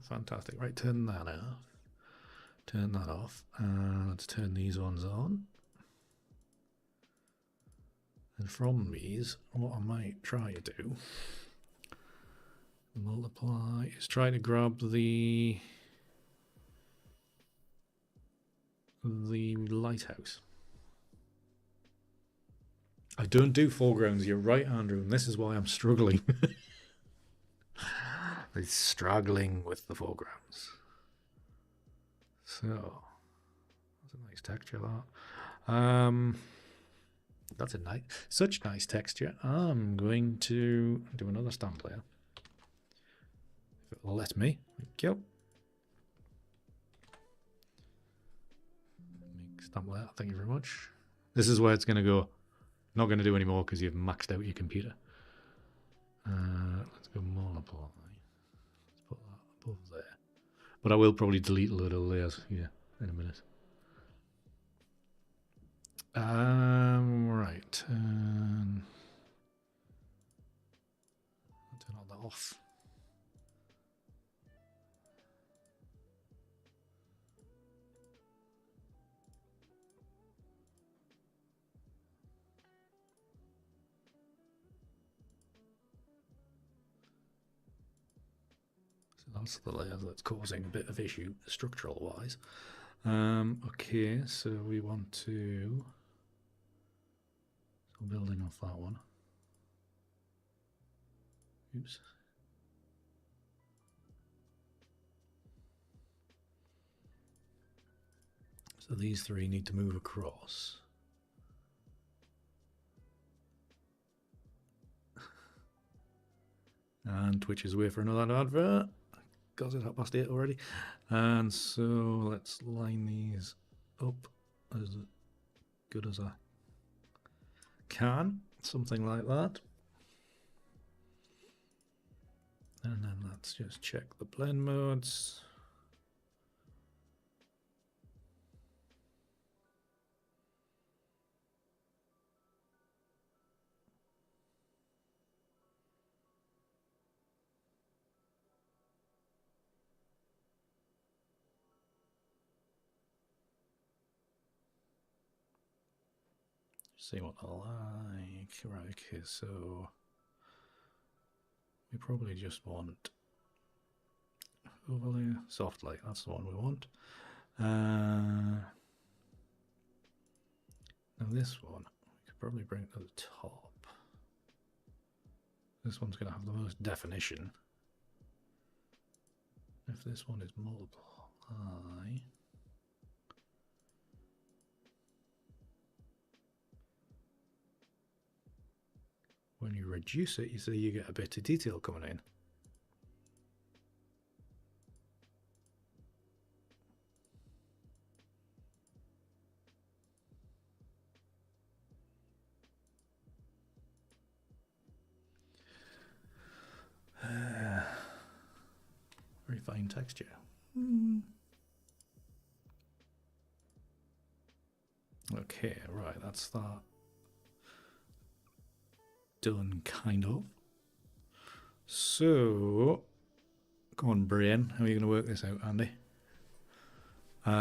fantastic. Right, turn that off. Turn that off. And let's turn these ones on. And from these, what I might try to do, multiply, is try to grab the lighthouse. I don't do foregrounds, you're right, Andrew, and this is why I'm struggling. I'm struggling with the foregrounds. So, that's a nice texture, that. That's a such nice texture. I'm going to do another stamp layer. If it'll let me. Thank you. Make stamp layer. Thank you very much. This is where it's going to go. Not going to do any more because you've maxed out your computer. Let's go multiply. Let's put that above there. But I will probably delete a load of layers here in a minute. Right. Turn all that off. So that's the layer that's causing a bit of issue structural wise. Okay, so we want to. So building off that one. Oops. So these three need to move across. And Twitch is away for another advert. Got it up past 8 already. And so let's line these up as good as I can. Something like that. And then let's just check the blend modes. See what I like. Right, okay, so we probably just want overlay, soft light, that's the one we want. Now this one, we could probably bring it to the top. This one's going to have the most definition. If this one is multiply, when you reduce it, you see you get a bit of detail coming in. Very fine texture. Okay, right, that's that. Done, kind of. So, come on, brain. How are you going to work this out, Andy? What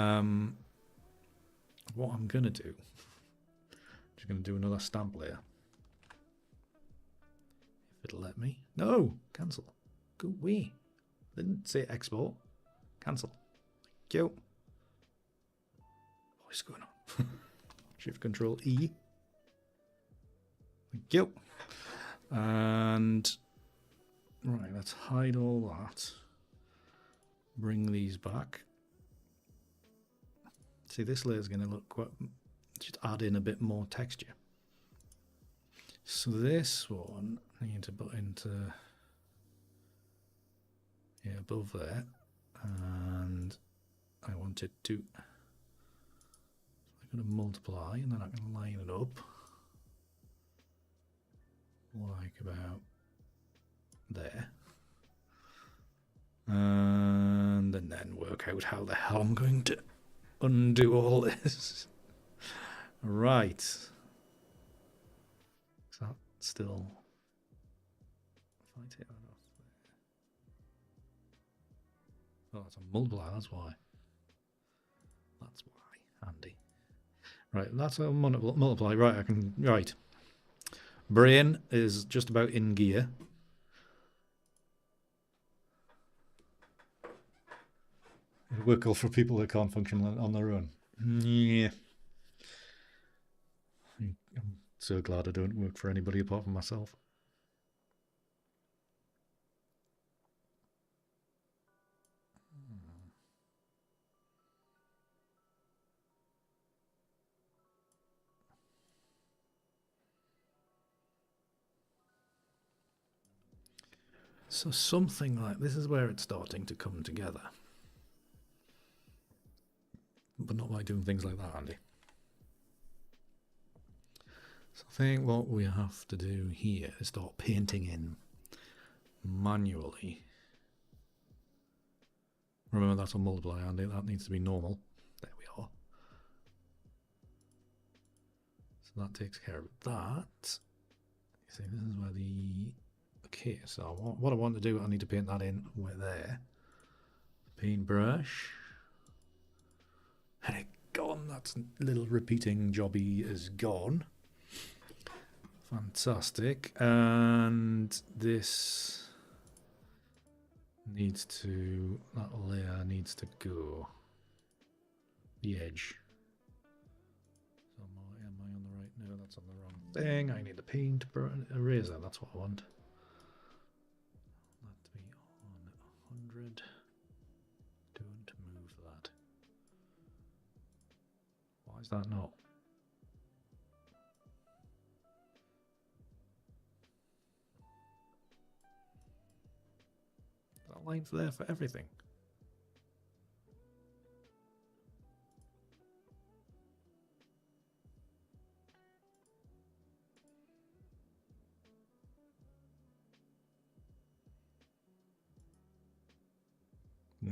I'm going to do, just going to do another stamp layer. If it'll let me. No! Cancel. Go away. Didn't say export. Cancel. Thank you. What's going on? Shift Control E. Thank you. And right, let's hide all that. Bring these back. See, this layer is going to look quite. Just add in a bit more texture. So this one I need to put into above there, and I want it to. I'm going to multiply, and then I can line it up like about there, and then work out how the hell I'm going to undo all this. Right. Is that still? If I take that off there. Oh, it's a multiply, that's why. That's why. Handy. Right, that's a multiply. Right, I can. Right. Brain is just about in gear. It'll work well for people that can't function on their own. Yeah. I'm so glad I don't work for anybody apart from myself. So something like this is where it's starting to come together. But not by doing things like that, Andy. So I think what we have to do here is start painting in manually. Remember, that's a multiply, Andy. That needs to be normal. There we are. So that takes care of that. You see, this is where the... Okay, so what I want to do, I need to paint that in where there. Paintbrush. And it's gone. That little repeating jobby is gone. Fantastic. And this needs to, that layer needs to go. The edge. So am I on the right? No, that's on the wrong thing. I need the paint eraser. That's what I want. That to be on 100. Don't move that. Why is that not? That line's there for everything.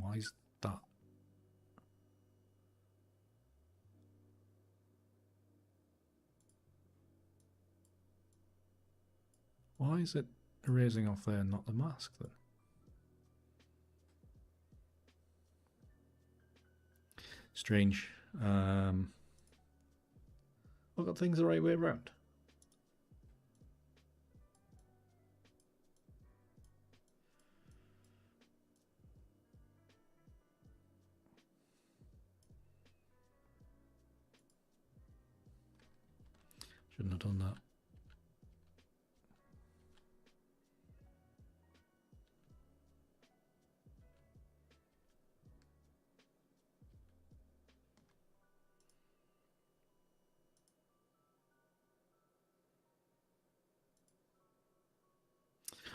Why is that? Why is it erasing off there and not the mask then? Strange. I've got things the right way around. Shouldn't have done that.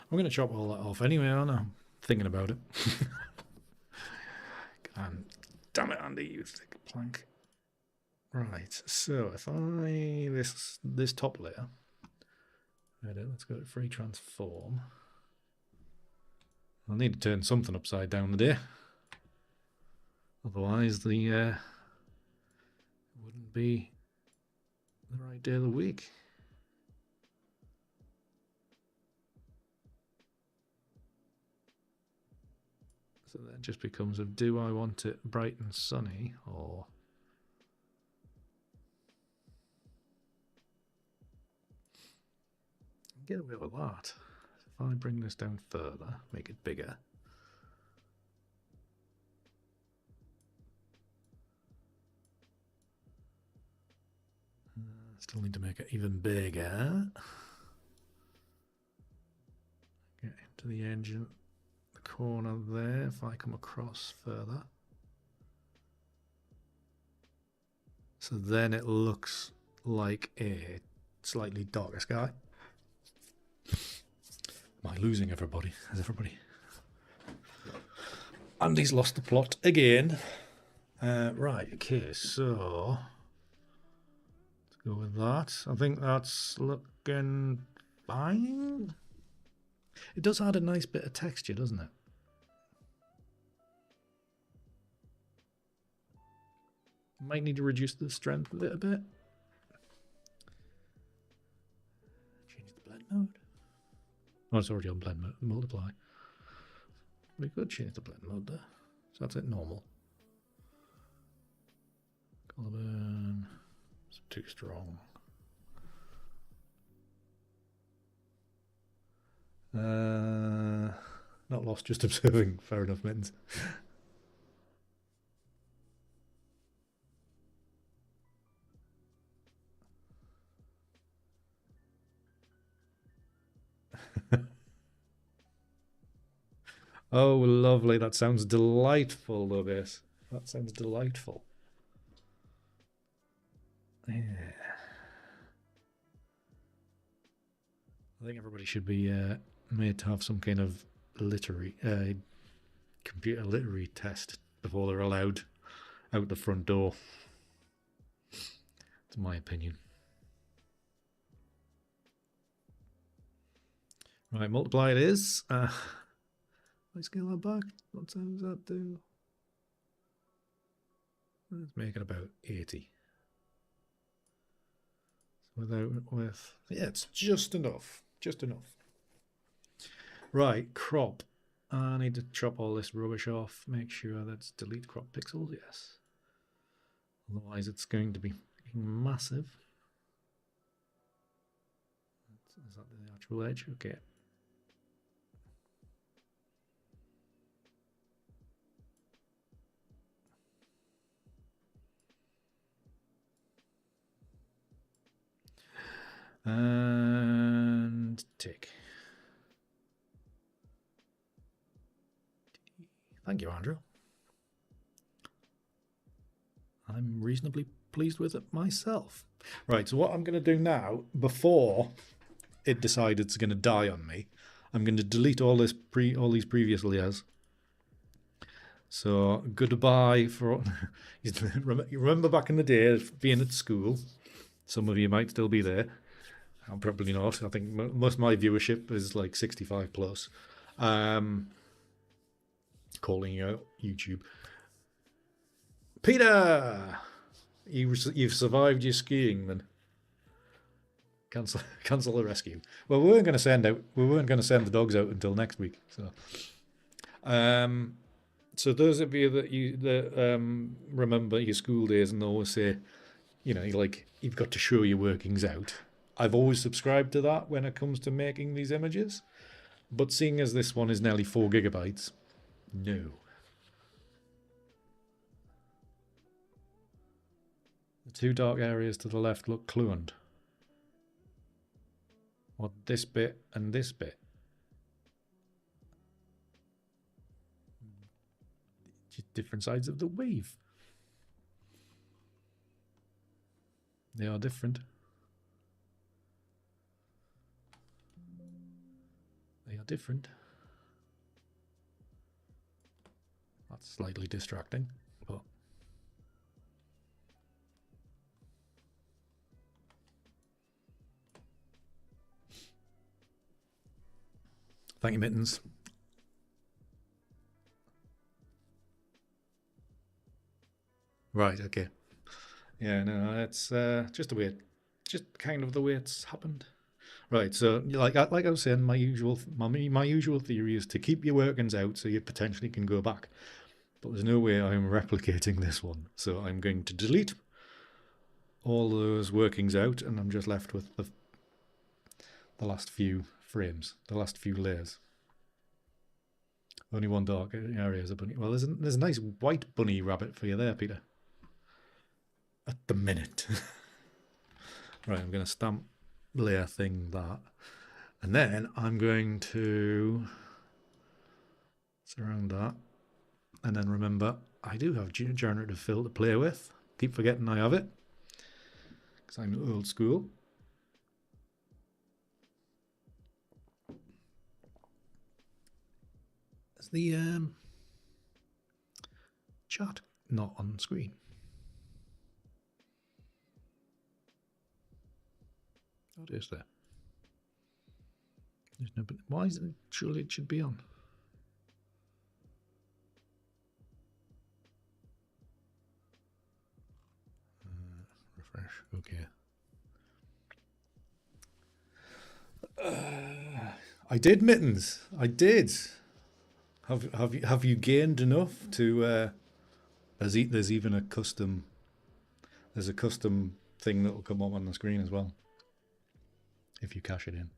I'm going to chop all that off anyway, aren't I? Thinking about it. God damn it, Andy, you thick plank. Right, so if I this top layer, let's go to free transform. I'll need to turn something upside down today. Otherwise the wouldn't be the right day of the week. So that just becomes of, do I want it bright and sunny, or get away with that. If I bring this down further, make it bigger. Still need to make it even bigger. Get into the edge of the corner there. If I come across further. So then it looks like a slightly darker sky. Am I losing everybody? Has everybody? Andy's lost the plot again. Right, okay, so let's go with that. I think that's looking fine. It does add a nice bit of texture, doesn't it? Might need to reduce the strength a little bit. Change the blend mode. Oh, it's already on blend mode. Multiply. We could change the blend mode there. So that's it, normal. Color burn. It's too strong. Not lost, just observing. Fair enough, Mittens. Oh, lovely. That sounds delightful, Lobis. That sounds delightful. Yeah. I think everybody should be made to have some kind of computer literary test before they're allowed out the front door. It's my opinion. Right, multiply it is. I scale that back. What does that do? Let's make it about 80. Yeah, it's just enough. Just enough. Right, crop. I need to chop all this rubbish off. Make sure that's delete crop pixels. Yes. Otherwise, it's going to be massive. Is that the actual edge? Okay. And tick. Thank you, Andrew. I'm reasonably pleased with it myself. Right, so what I'm going to do now, before it decides it's going to die on me, I'm going to delete all these previous layers. So goodbye for. You remember back in the day of being at school? Some of you might still be there. I'm probably not. I think most of my viewership is like 65 plus. Calling you out, YouTube. Peter, you've survived your skiing then. Cancel the rescue. Well, we weren't going to send the dogs out until next week. So those of you that remember your school days and always say, you've got to show your workings out. I've always subscribed to that when it comes to making these images, but seeing as this one is nearly 4 gigabytes, no. The two dark areas to the left look cluent. What, this bit and this bit? Just different sides of the wave. They are different. They are different. That's slightly distracting, but thank you, Mittens. Right, okay. Yeah, no, it's just kind of the way it's happened. Right, so like I was saying, my usual theory is to keep your workings out so you potentially can go back. But there's no way I'm replicating this one. So I'm going to delete all those workings out, and I'm just left with the last few frames, the last few layers. Only one dark area is a bunny. Well, there's a nice white bunny rabbit for you there, Peter. At the minute. Right, I'm going to stamp layer thing that. And then I'm going to surround that. And then remember, I do have generative fill to play with. Keep forgetting I have it, because I'm old school. Is the chat not on screen? What is there? There's no. Why is it? Surely it should be on. Refresh. Okay. I did, Mittens. I did. Have you gained enough to? There's even a custom. There's a custom thing that will come up on the screen as well, if you cache it in.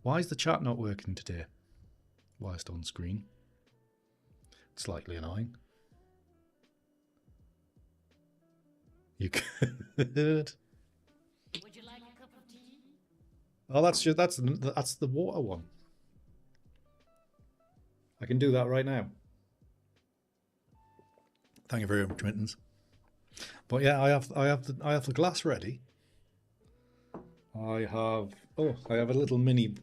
Why is the chat not working today? Whilst on screen. It's slightly annoying. You could. Would you like a cup of tea? Oh, that's the water one. I can do that right now. Thank you very much, Mittens. But yeah, I have the glass ready. I have a little mini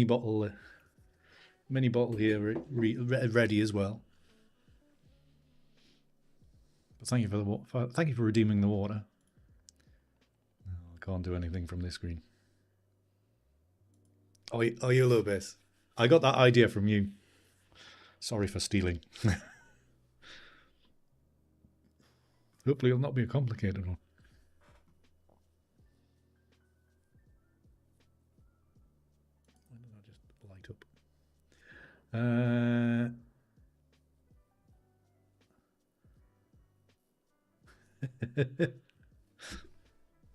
bottle here ready as well. But thank you for the thank you for redeeming the water. I can't do anything from this screen. Oh, you little bit. I got that idea from you. Sorry for stealing. Hopefully it'll not be a complicated one. Why did I just light up?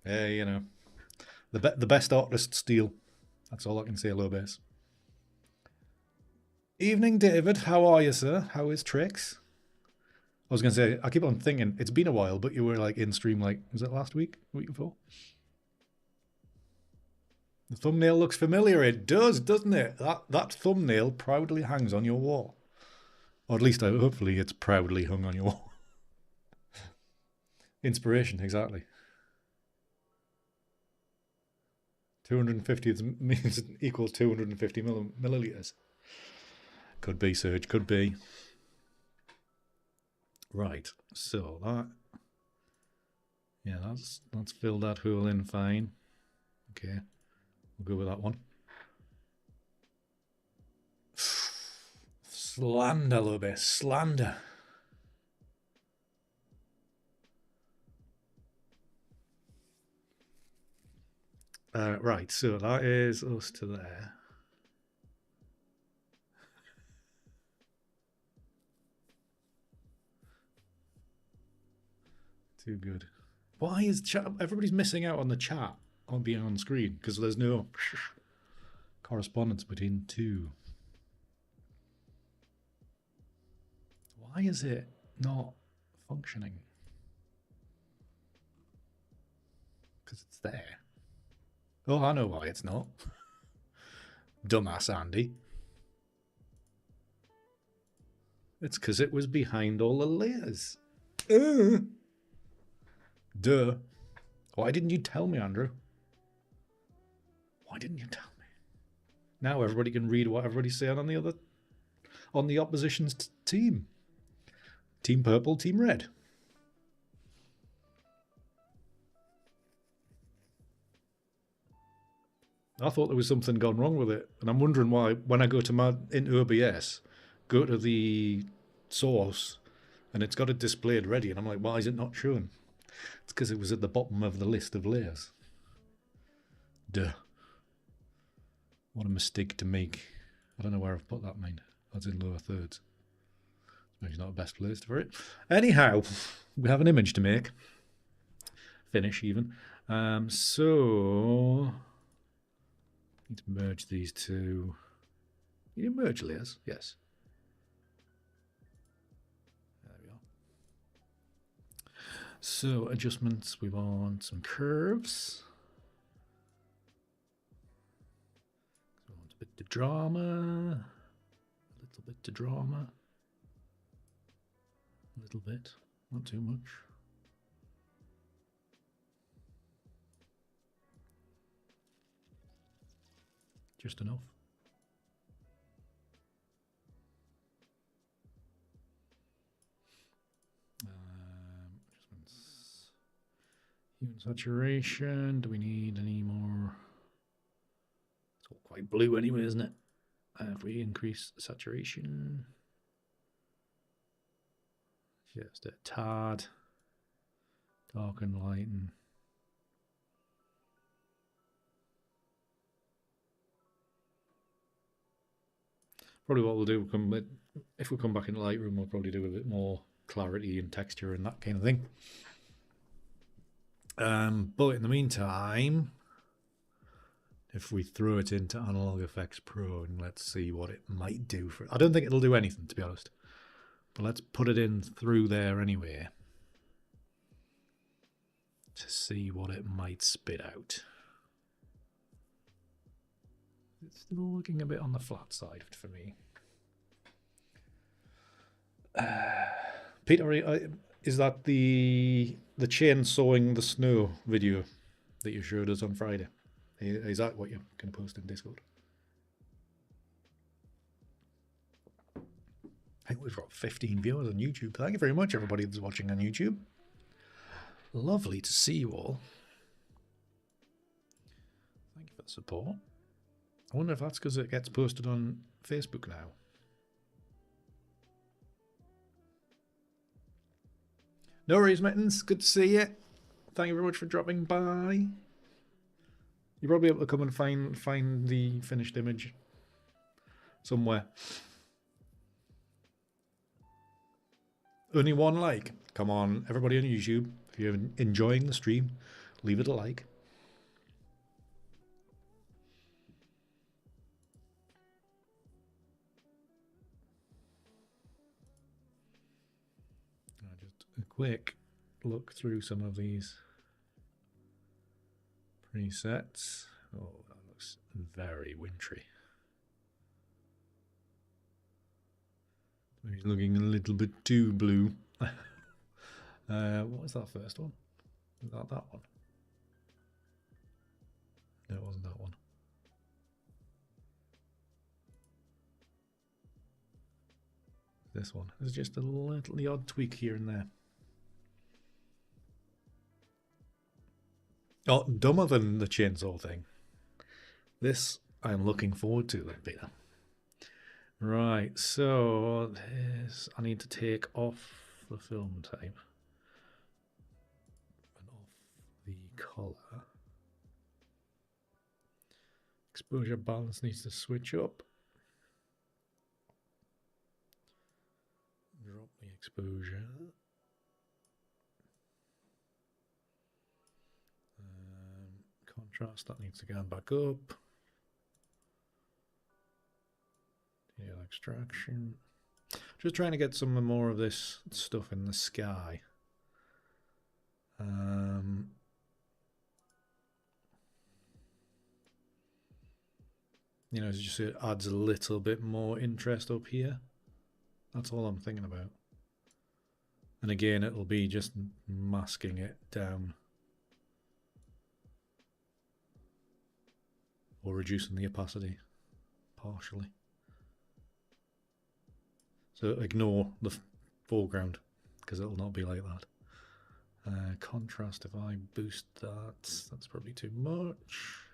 Yeah, you know, the best artists steal. That's all I can say, low base. Evening, David. How are you, sir? How is Tricks? I was going to say, I keep on thinking, it's been a while, but you were like in stream, like, was it last week? The week before? The thumbnail looks familiar. It does, doesn't it? That thumbnail proudly hangs on your wall. Or at least, hopefully, it's proudly hung on your wall. Inspiration, exactly. 250 means it equals 250 milliliters. Could be, Serge, could be. Right, so that, yeah, let's fill that hole in fine. Okay, we'll go with that one. Slander, a little bit, slander. Right, so that is us to there. Too good. Why is chat? Everybody's missing out on the chat on being on screen because there's no correspondence between two. Why is it not functioning? Because it's there. Oh, I know why it's not. Dumbass Andy. It's because it was behind all the layers. Duh. Why didn't you tell me, Andrew? Why didn't you tell me? Now everybody can read what everybody's saying on the opposition's team. Team purple, team red. I thought there was something gone wrong with it, and I'm wondering why. When I go to into OBS, go to the source, and it's got it displayed ready, and I'm like, why is it not showing? It's because it was at the bottom of the list of layers. Duh. What a mistake to make. I don't know where I've put that, mind. That's in lower thirds. Maybe not the best place for it. Anyhow, we have an image to make. Finish, even. So... need to merge these two. You need merge layers? Yes. There we are. So, adjustments. We want some curves. So we want a bit of drama. A little bit of drama. A little bit. Not too much. Just enough. Adjustments. Hue and saturation. Do we need any more? It's all quite blue anyway, isn't it? If we increase saturation, just a tad, darken, lighten. Probably what we'll do, if we come back into Lightroom, we'll probably do a bit more clarity and texture and that kind of thing. But in the meantime, if we throw it into Analog Effects Pro and let's see what it might do for it. I don't think it'll do anything, to be honest. But let's put it in through there anyway to see what it might spit out. It's still looking a bit on the flat side for me. Peter, is that the chainsawing the snow video that you showed us on Friday? Is that what you're going to post in Discord? I think we've got 15 viewers on YouTube. Thank you very much, everybody that's watching on YouTube. Lovely to see you all. Thank you for the support. I wonder if that's because it gets posted on Facebook now. No worries, Mittens. Good to see you. Thank you very much for dropping by. You're probably able to come and find the finished image somewhere. Only one like. Come on, everybody on YouTube. If you're enjoying the stream, leave it a like. Just a quick look through some of these presets. Oh, that looks very wintry. He's looking a little bit too blue. What was that first one? Was that one? No, it wasn't that one. This one. There's just a little the odd tweak here and there. Oh, dumber than the chainsaw thing. This I'm looking forward to then, Peter. Right, so this, I need to take off the film type and off the color. Exposure balance needs to switch up. Drop the exposure. Contrast, that needs to go back up. Extraction. Just trying to get some more of this stuff in the sky. You know, just it adds a little bit more interest up here. That's all I'm thinking about. And again, it'll be just masking it down. Or reducing the opacity partially. So ignore the foreground because it'll not be like that. Contrast, if I boost that, that's probably too much.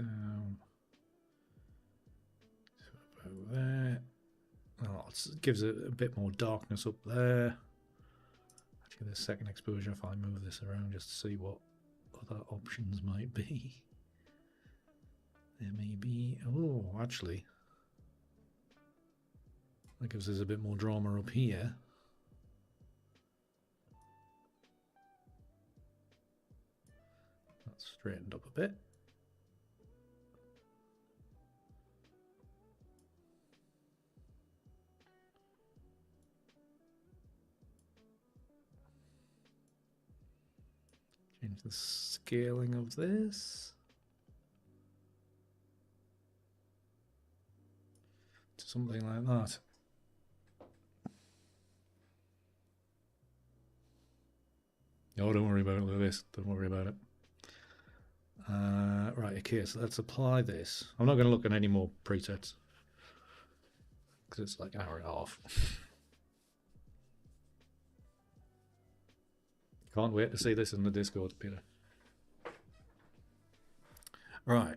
down to about there. Oh, it gives it a bit more darkness up there. Actually, the second exposure, if I move this around just to see what other options might be. There may be, oh, actually, that gives us a bit more drama up here. That's straightened up a bit. Change the scaling of this to something like that. Oh, don't worry about it, Lewis. Don't worry about it. Right, okay, so let's apply this. I'm not going to look at any more presets because it's like an hour and a half. Can't wait to see this in the Discord, Peter. Right,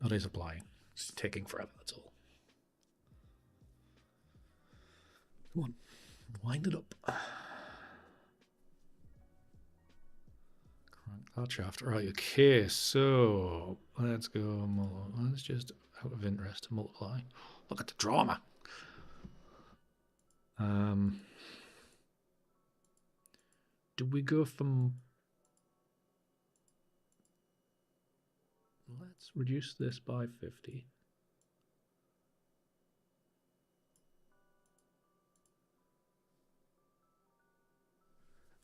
that is applying. It's taking forever, that's all. Come on, wind it up. Crank that shaft. Right, okay, so let's go more. Let's just, out of interest, multiply. Look at the drama. Do we go from... Let's reduce this by 50.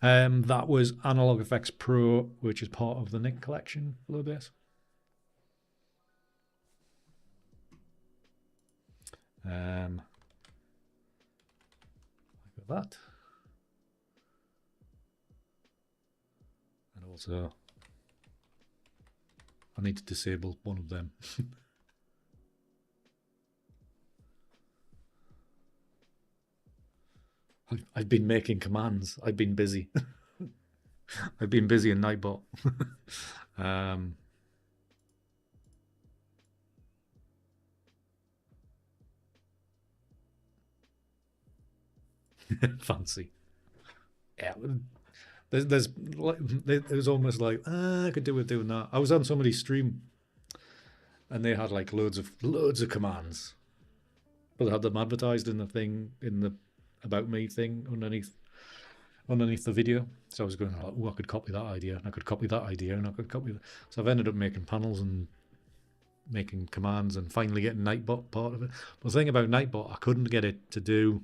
That was Analog Effects Pro, which is part of the Nik Collection a little bit. Like that. And also, I need to disable one of them. I've been making commands. I've been busy. I've been busy in Nightbot. Fancy. Yeah. There's almost like I could do with doing that. I was on somebody's stream, and they had like loads of commands, but they had them advertised in the thing, in the about me thing underneath the video. So I was going like, oh, I could copy that idea, and I could copy that idea, and I could copy that. So I've ended up making panels and making commands, and finally getting Nightbot part of it. But the thing about Nightbot, I couldn't get it to do.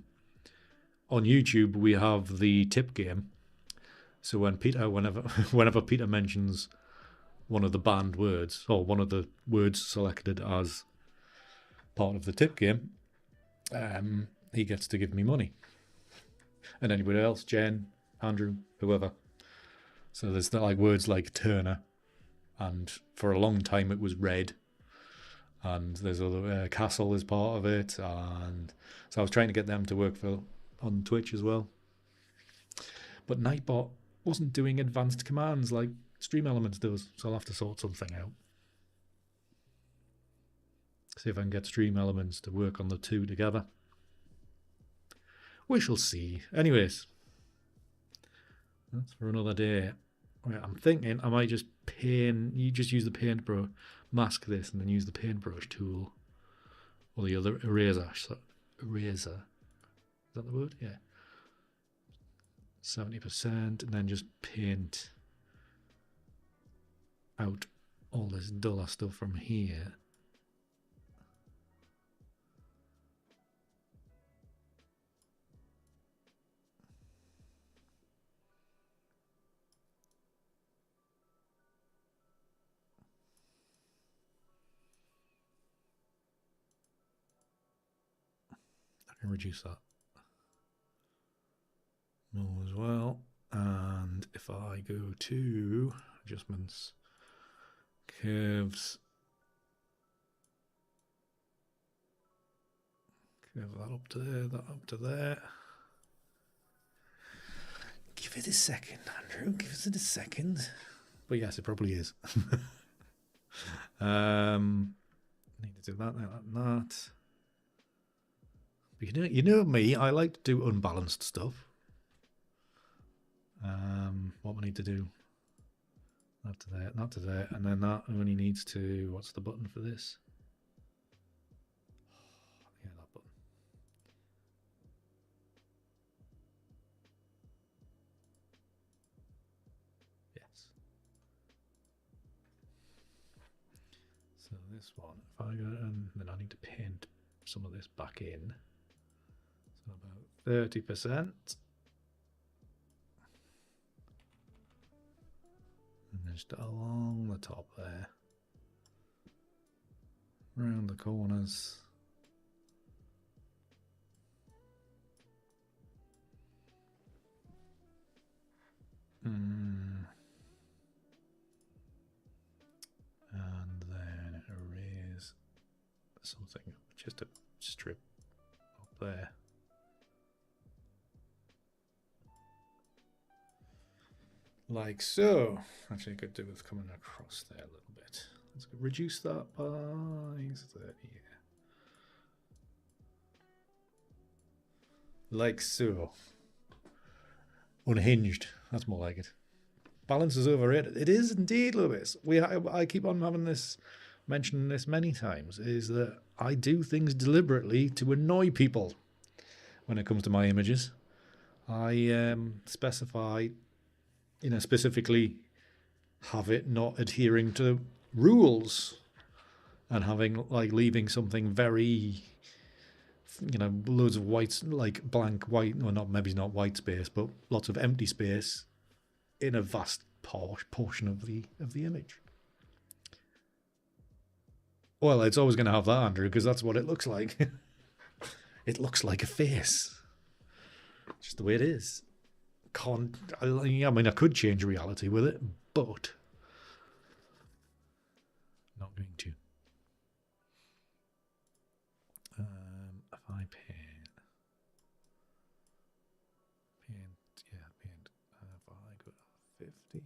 On YouTube, we have the TipGame. So when Peter, whenever Peter mentions one of the banned words, or one of the words selected as part of the TipGame, he gets to give me money. And anybody else, Jen, Andrew, whoever. So there's not like words like Turner, and for a long time it was Red, and there's other Castle is part of it, and so I was trying to get them to work on Twitch as well. But Nightbot wasn't doing advanced commands like Stream Elements does, so I'll have to sort something out. See if I can get Stream Elements to work on the two together. We shall see. Anyways, that's for another day. Right, I'm thinking I might just use the paintbrush, mask this, and then use the paintbrush tool, or the other eraser. Eraser. Is that the word? Yeah. 70%, and then just paint out all this duller stuff from here. I can reduce that more as well. And if I go to adjustments, curves, curve that up to there, that up to there. Give it a second, Andrew. Give it a second. But yes, it probably is. Need to do that, that. But you know me, I like to do unbalanced stuff. What we need to do? That to there, that to there, and then that only needs to. What's the button for this? Yeah, that button. Yes. So this one, if I go and then I need to paint some of this back in. So about 30%. And just along the top there. Around the corners. And then erase something, just a strip up there. Like so. Actually, I could do with coming across there a little bit. Let's reduce that by 30. Like so. Unhinged. That's more like it. Balance is overrated. It is indeed, Lewis. I keep on having this, mentioning this many times, is that I do things deliberately to annoy people when it comes to my images. I specify, specifically have it not adhering to rules and having, like, leaving something very, loads of white, like blank white, or not, maybe not white space, but lots of empty space in a vast portion of the image. Well, it's always going to have that, Andrew, because that's what it looks like. It looks like a face. Just the way it is. I mean, I could change reality with it, but not going to. If I paint, if I go to 50.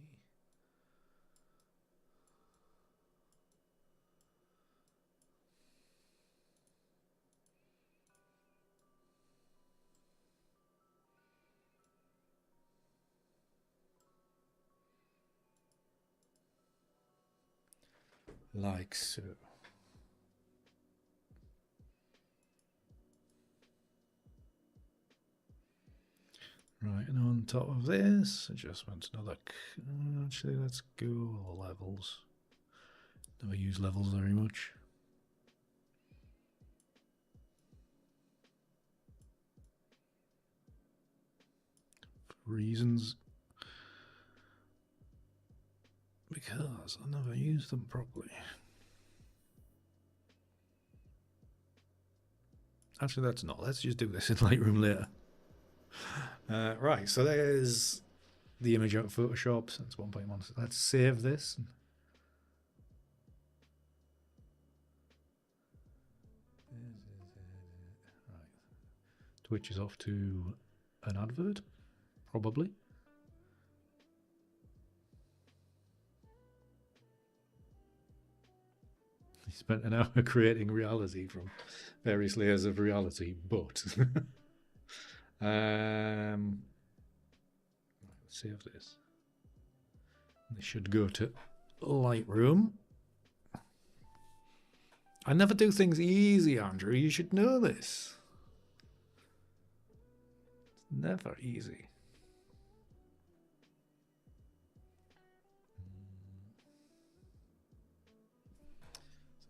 Like so. Right, and on top of this, adjustments. Another. Actually, let's go levels. Never use levels very much. For reasons. Because I never use them properly. Actually, that's not. Let's just do this in Lightroom later. Right, so there's the image out of Photoshop. So it's 1.1. So let's save this. Right. Twitch is off to an advert, probably. He spent an hour creating reality from various layers of reality, but let's save this. This should go to Lightroom. I never do things easy, Andrew. You should know this. It's never easy.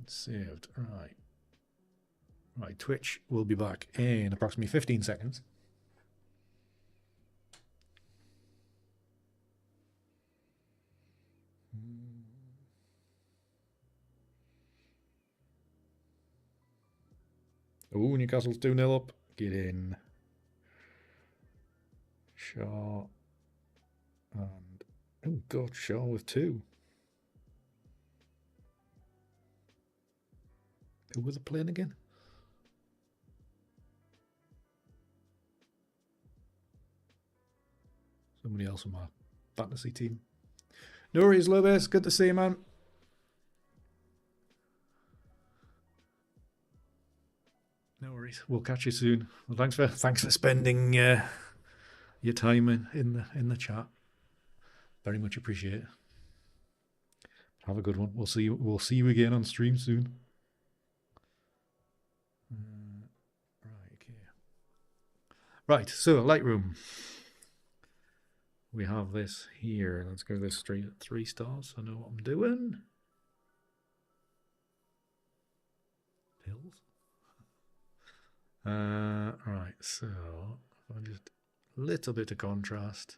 It's saved. Right. Right, Twitch will be back in approximately 15 seconds. Oh, Newcastle's 2-0 up. Get in. Shaw. And, oh God, Shaw with 2. Who was it playing again? Somebody else from my fantasy team. No worries, Lobes. Good to see you, man. worries. We'll catch you soon. Well, thanks for spending your time in the chat. Very much appreciate it. Have a good one. We'll see you again on stream soon. Right, okay. Right, so Lightroom. We have this here. Let's go this straight at 3 stars. I know what I'm doing. Pills. Right, so I'll just a little bit of contrast.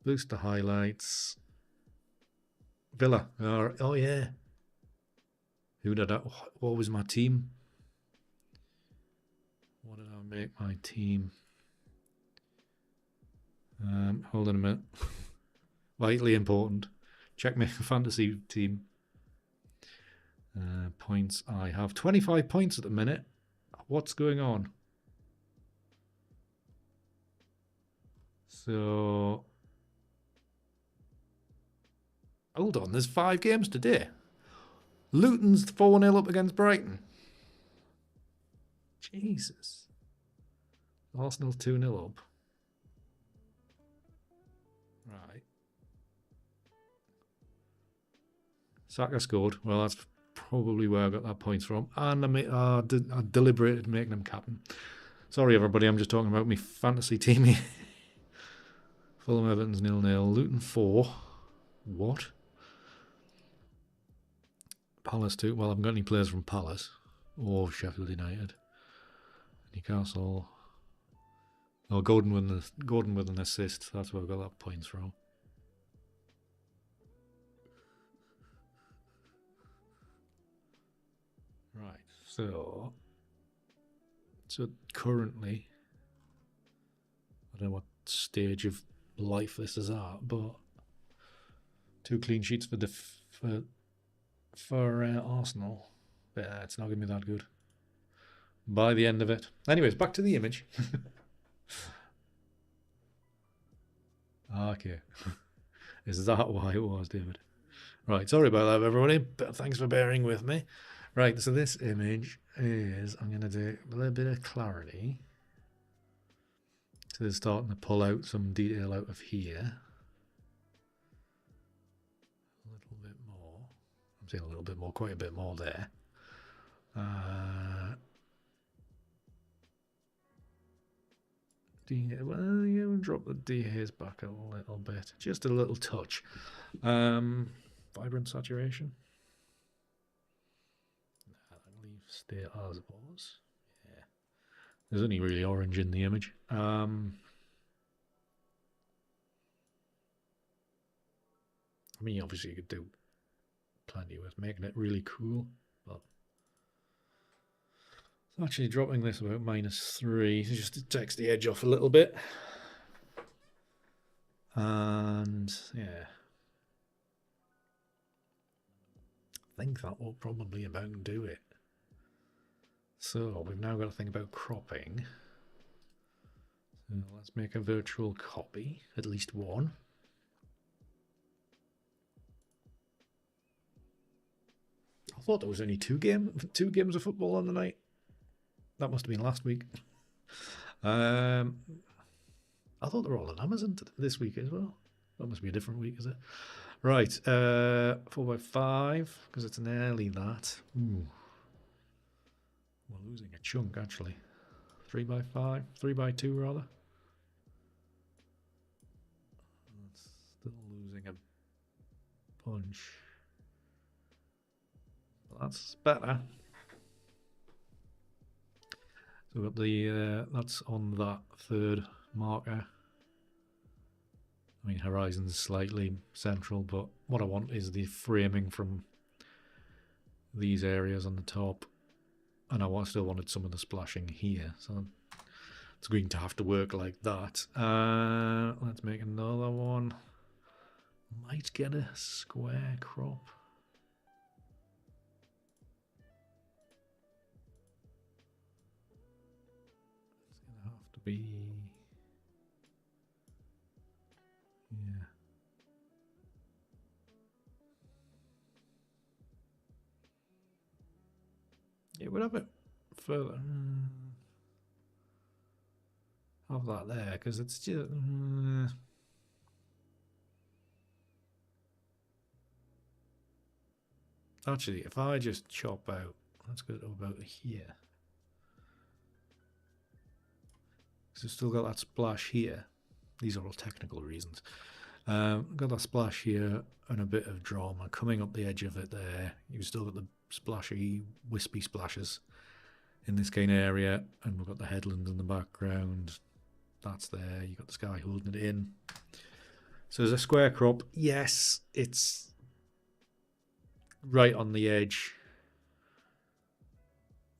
Boost the highlights. Villa. Oh yeah. Who did I? What was my team? What did I make my team? Hold on a minute. Vitally important. Check my fantasy team. Points. I have 25 points at the minute. What's going on? So, hold on. There's 5 games today. Luton's 4-0 up against Brighton. Jesus. Arsenal 2-0 up. Right. Saka scored. Well, that's probably where I got that points from. And I deliberated making him captain. Sorry, everybody. I'm just talking about my fantasy team here. Fulham Everton's 0-0. Luton 4. What? Palace 2. Well, I haven't got any players from Palace or Sheffield United. Newcastle. Oh, Gordon with an assist. That's where I got that points from. Right. So currently, I don't know what stage of life this is at, but 2 clean sheets for Arsenal. Yeah, it's not going to be that good by the end of it. Anyways, back to the image. Okay. Is that why it was, David? Right, sorry about that, everybody, but thanks for bearing with me. Right, so this image is, I'm going to do a little bit of clarity. So it's starting to pull out some detail out of here. A little bit more. I'm seeing a little bit more, quite a bit more there. Well, you drop the DHs back a little bit, just a little touch. Vibrant saturation. Leave stay as it was. Yeah, there's only really orange in the image. I mean, obviously you could do plenty with making it really cool, but it's actually dropping this about -3 just to text the edge off a little bit. And yeah, I think that will probably about do it. So we've now got to think about cropping. So let's make a virtual copy, at least one. I thought there was only two games of football on the night. That must have been last week. I thought they were all on Amazon this week as well. That must be a different week, is it? Right, 4x5, because it's an early that. Ooh. We're losing a chunk, actually. 3x5, 3x2 rather. That's still losing a bunch. Well, that's better. So we've got the that's on that third marker. I mean, horizon's slightly central, but what I want is the framing from these areas on the top, and I still wanted some of the splashing here, so it's going to have to work like that. Let's make another one. Might get a square crop. It's going to have to be... yeah. Yeah, we'll have it further. Have that there, because it's just... Actually, if I just chop out, let's go to about here. Because we've still got that splash here. These are all technical reasons. Got that splash here and a bit of drama coming up the edge of it there. You've still got the splashy, wispy splashes in this kind of area, and we've got the headland in the background. That's there. You've got the sky holding it in. So there's a square crop. Yes, it's right on the edge,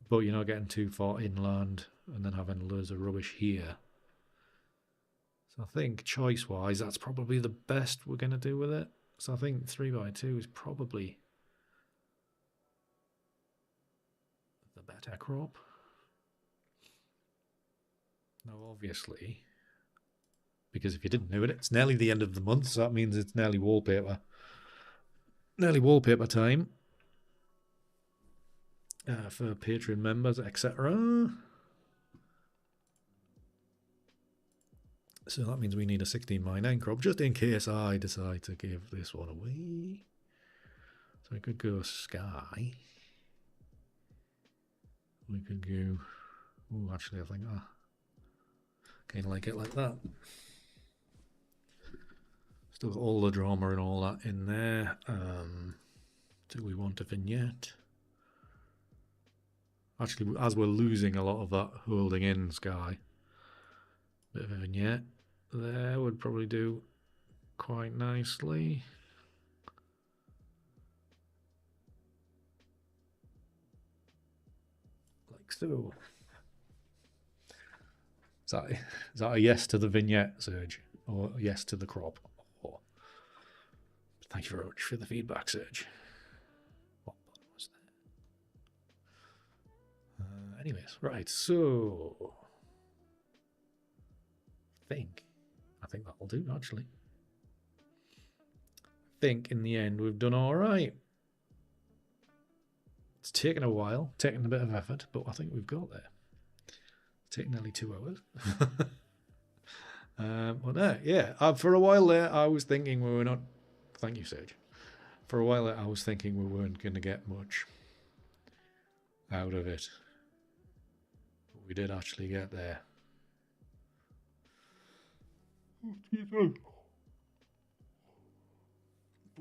but you're not getting too far inland and then having loads of rubbish here. So I think choice-wise, that's probably the best we're going to do with it. So I think 3x2 is probably the better crop. Now, obviously, because if you didn't know it, it's nearly the end of the month, so that means it's nearly wallpaper. Nearly wallpaper time for Patreon members, etc. So that means we need a 16x9 crop, just in case I decide to give this one away. So we could go sky. We could go... Oh, actually, I think I kind of like it like that. Still got all the drama and all that in there. Do we want a vignette? Actually, as we're losing a lot of that holding in sky, bit of a vignette there would probably do quite nicely. Like so. Is that a yes to the vignette, Serge? Or a yes to the crop? Or, thank you very much for the feedback, Serge. What button was that? Anyways, right, so... I think that'll do, actually. I think in the end we've done all right. It's taken a while, taken a bit of effort, but I think we've got there. It's taken nearly 2 hours. Well, no, yeah. For a while there, I was thinking we were not. Thank you, Serge. For a while there, I was thinking we weren't going to get much out of it, but we did actually get there. But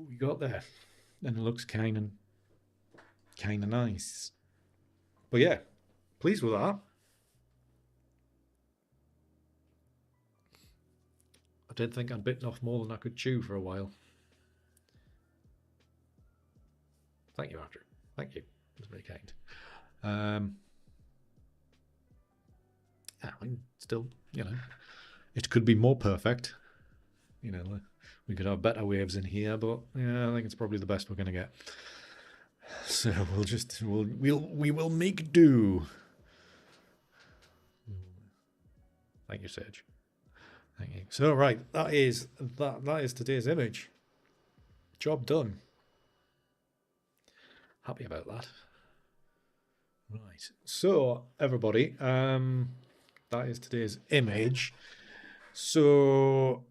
we got there, and it looks kind of nice. But yeah, pleased with that. I did think I'd bitten off more than I could chew for a while. Thank you, Andrew. Thank you. That's very kind. I mean, still, you know, it could be more perfect. You know, we could have better waves in here, but yeah, I think it's probably the best we're going to get. So we will make do. Thank you, Serge. Thank you. So right, that is today's image. Job done. Happy about that. Right. So everybody, that is today's image. So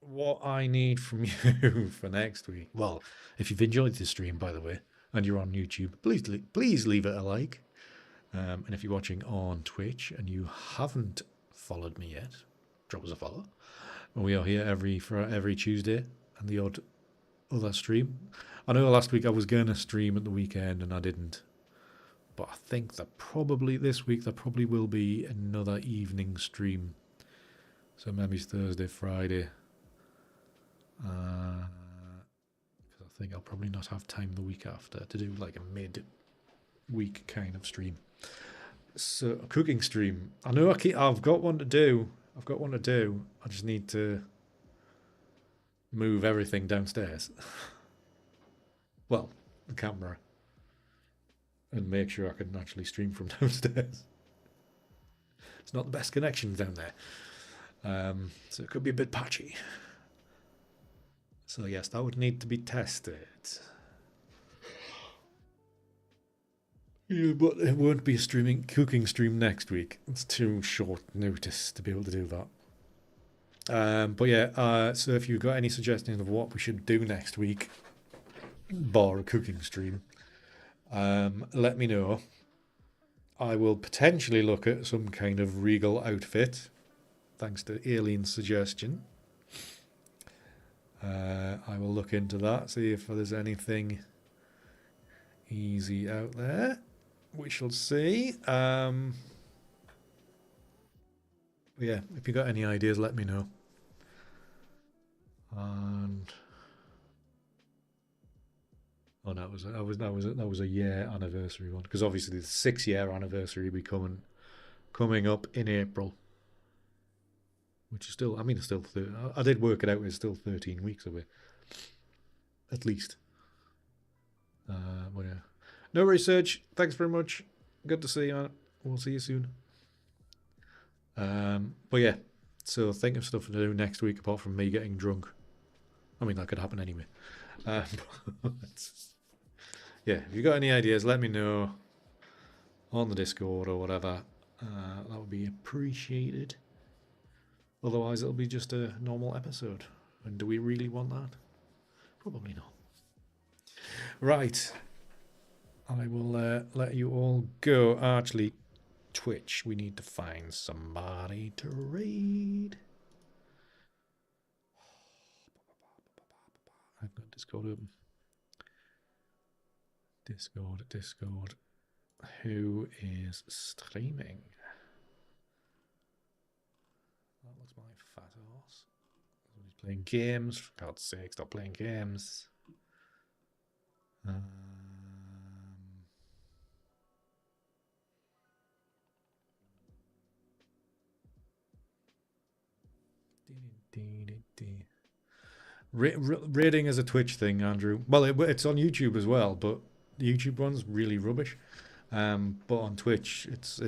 what I need from you for next week, well, if you've enjoyed this stream, by the way, and you're on YouTube, please leave it a like. And if you're watching on Twitch and you haven't followed me yet, drop us a follow. We are here every Tuesday and the odd other stream. I know last week I was going to stream at the weekend and I didn't, but I think that probably this week there probably will be another evening stream. So maybe it's Thursday, Friday. Because I think I'll probably not have time the week after to do like a mid-week kind of stream. So a cooking stream. I know I've got one to do. I just need to move everything downstairs. Well, the camera. And make sure I can actually stream from downstairs. It's not the best connection down there. So it could be a bit patchy. So yes, that would need to be tested. Yeah, but it won't be a cooking stream next week. It's too short notice to be able to do that. But yeah, so if you've got any suggestions of what we should do next week, bar a cooking stream, let me know. I will potentially look at some kind of regal outfit, thanks to Aileen's suggestion. I will look into that, see if there's anything easy out there. We shall see. Yeah, if you got any ideas, let me know. And oh, that was a year anniversary one, because obviously the 6-year anniversary will be coming up in April, which is still, I mean, it's still I did work it out. It's still 13 weeks away, at least. But yeah. No research. Thanks very much. Good to see you, man. We'll see you soon. But yeah, so think of stuff to do next week apart from me getting drunk. I mean, that could happen anyway. Yeah, if you got any ideas, let me know on the Discord or whatever. That would be appreciated. Otherwise, it'll be just a normal episode. And do we really want that? Probably not. Right. I will let you all go. Actually, Twitch, we need to find somebody to raid. I've got Discord open. Discord. Who is streaming? That looks my fat horse. He's playing games. For God's sake, stop playing games. Rating is a Twitch thing, Andrew. Well, it's on YouTube as well, but the YouTube one's really rubbish. But on Twitch, it's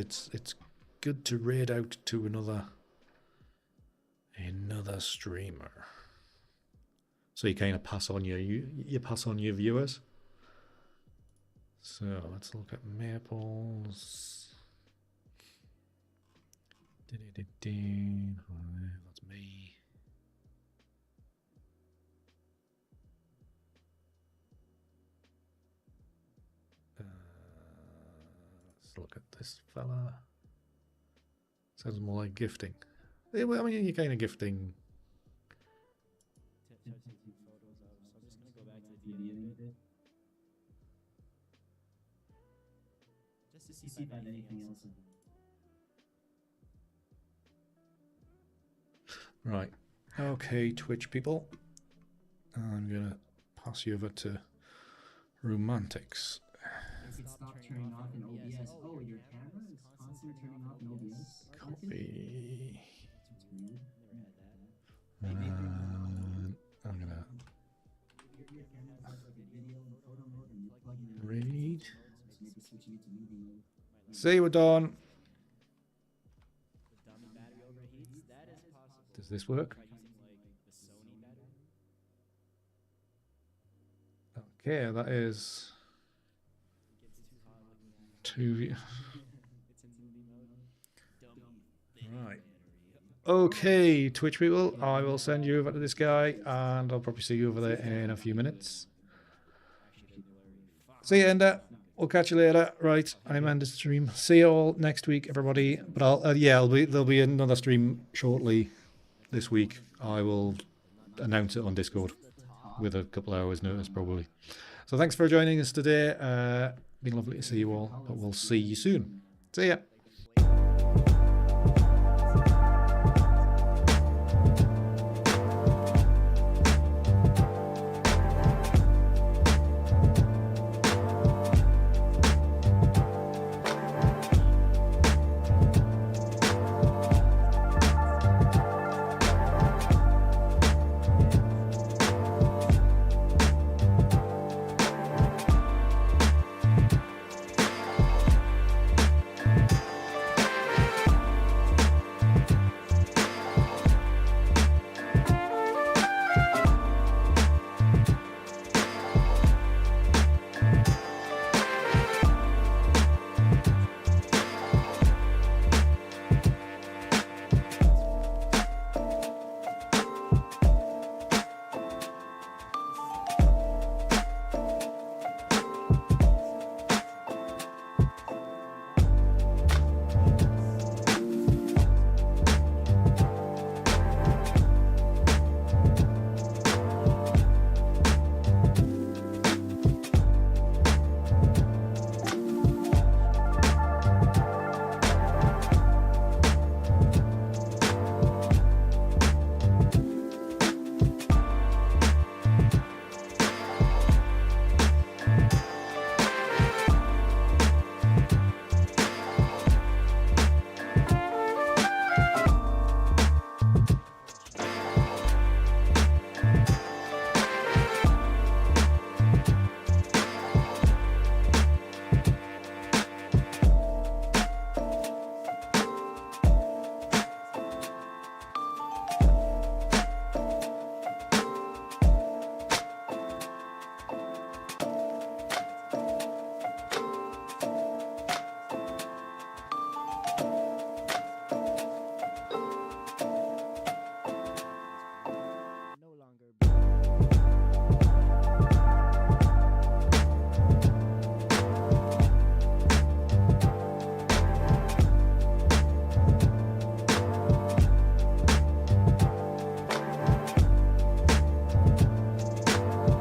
good to raid out to another streamer. So you kind of pass on you pass on your viewers. So let's look at Maples. That's me. Let's look at this fella. Sounds more like gifting. I mean, you're kind of gifting. Just to see if I have anything else. Right. Okay, Twitch people. I'm gonna pass you over to Romantics. It stopped turning off in OBS. Oh, your camera is constantly turning off in OBS? Copy. I'm gonna read. See you, Dawn. Does this work? Okay, that is 2. Right. Okay, Twitch people, I will send you over to this guy, and I'll probably see you over there in a few minutes. See you, Ender. We'll catch you later. Right, I'm ending the stream. See you all next week, everybody. But there'll be another stream shortly this week. I will announce it on Discord with a couple hours notice probably. So thanks for joining us today. Been lovely to see you all, but we'll see you soon. See ya.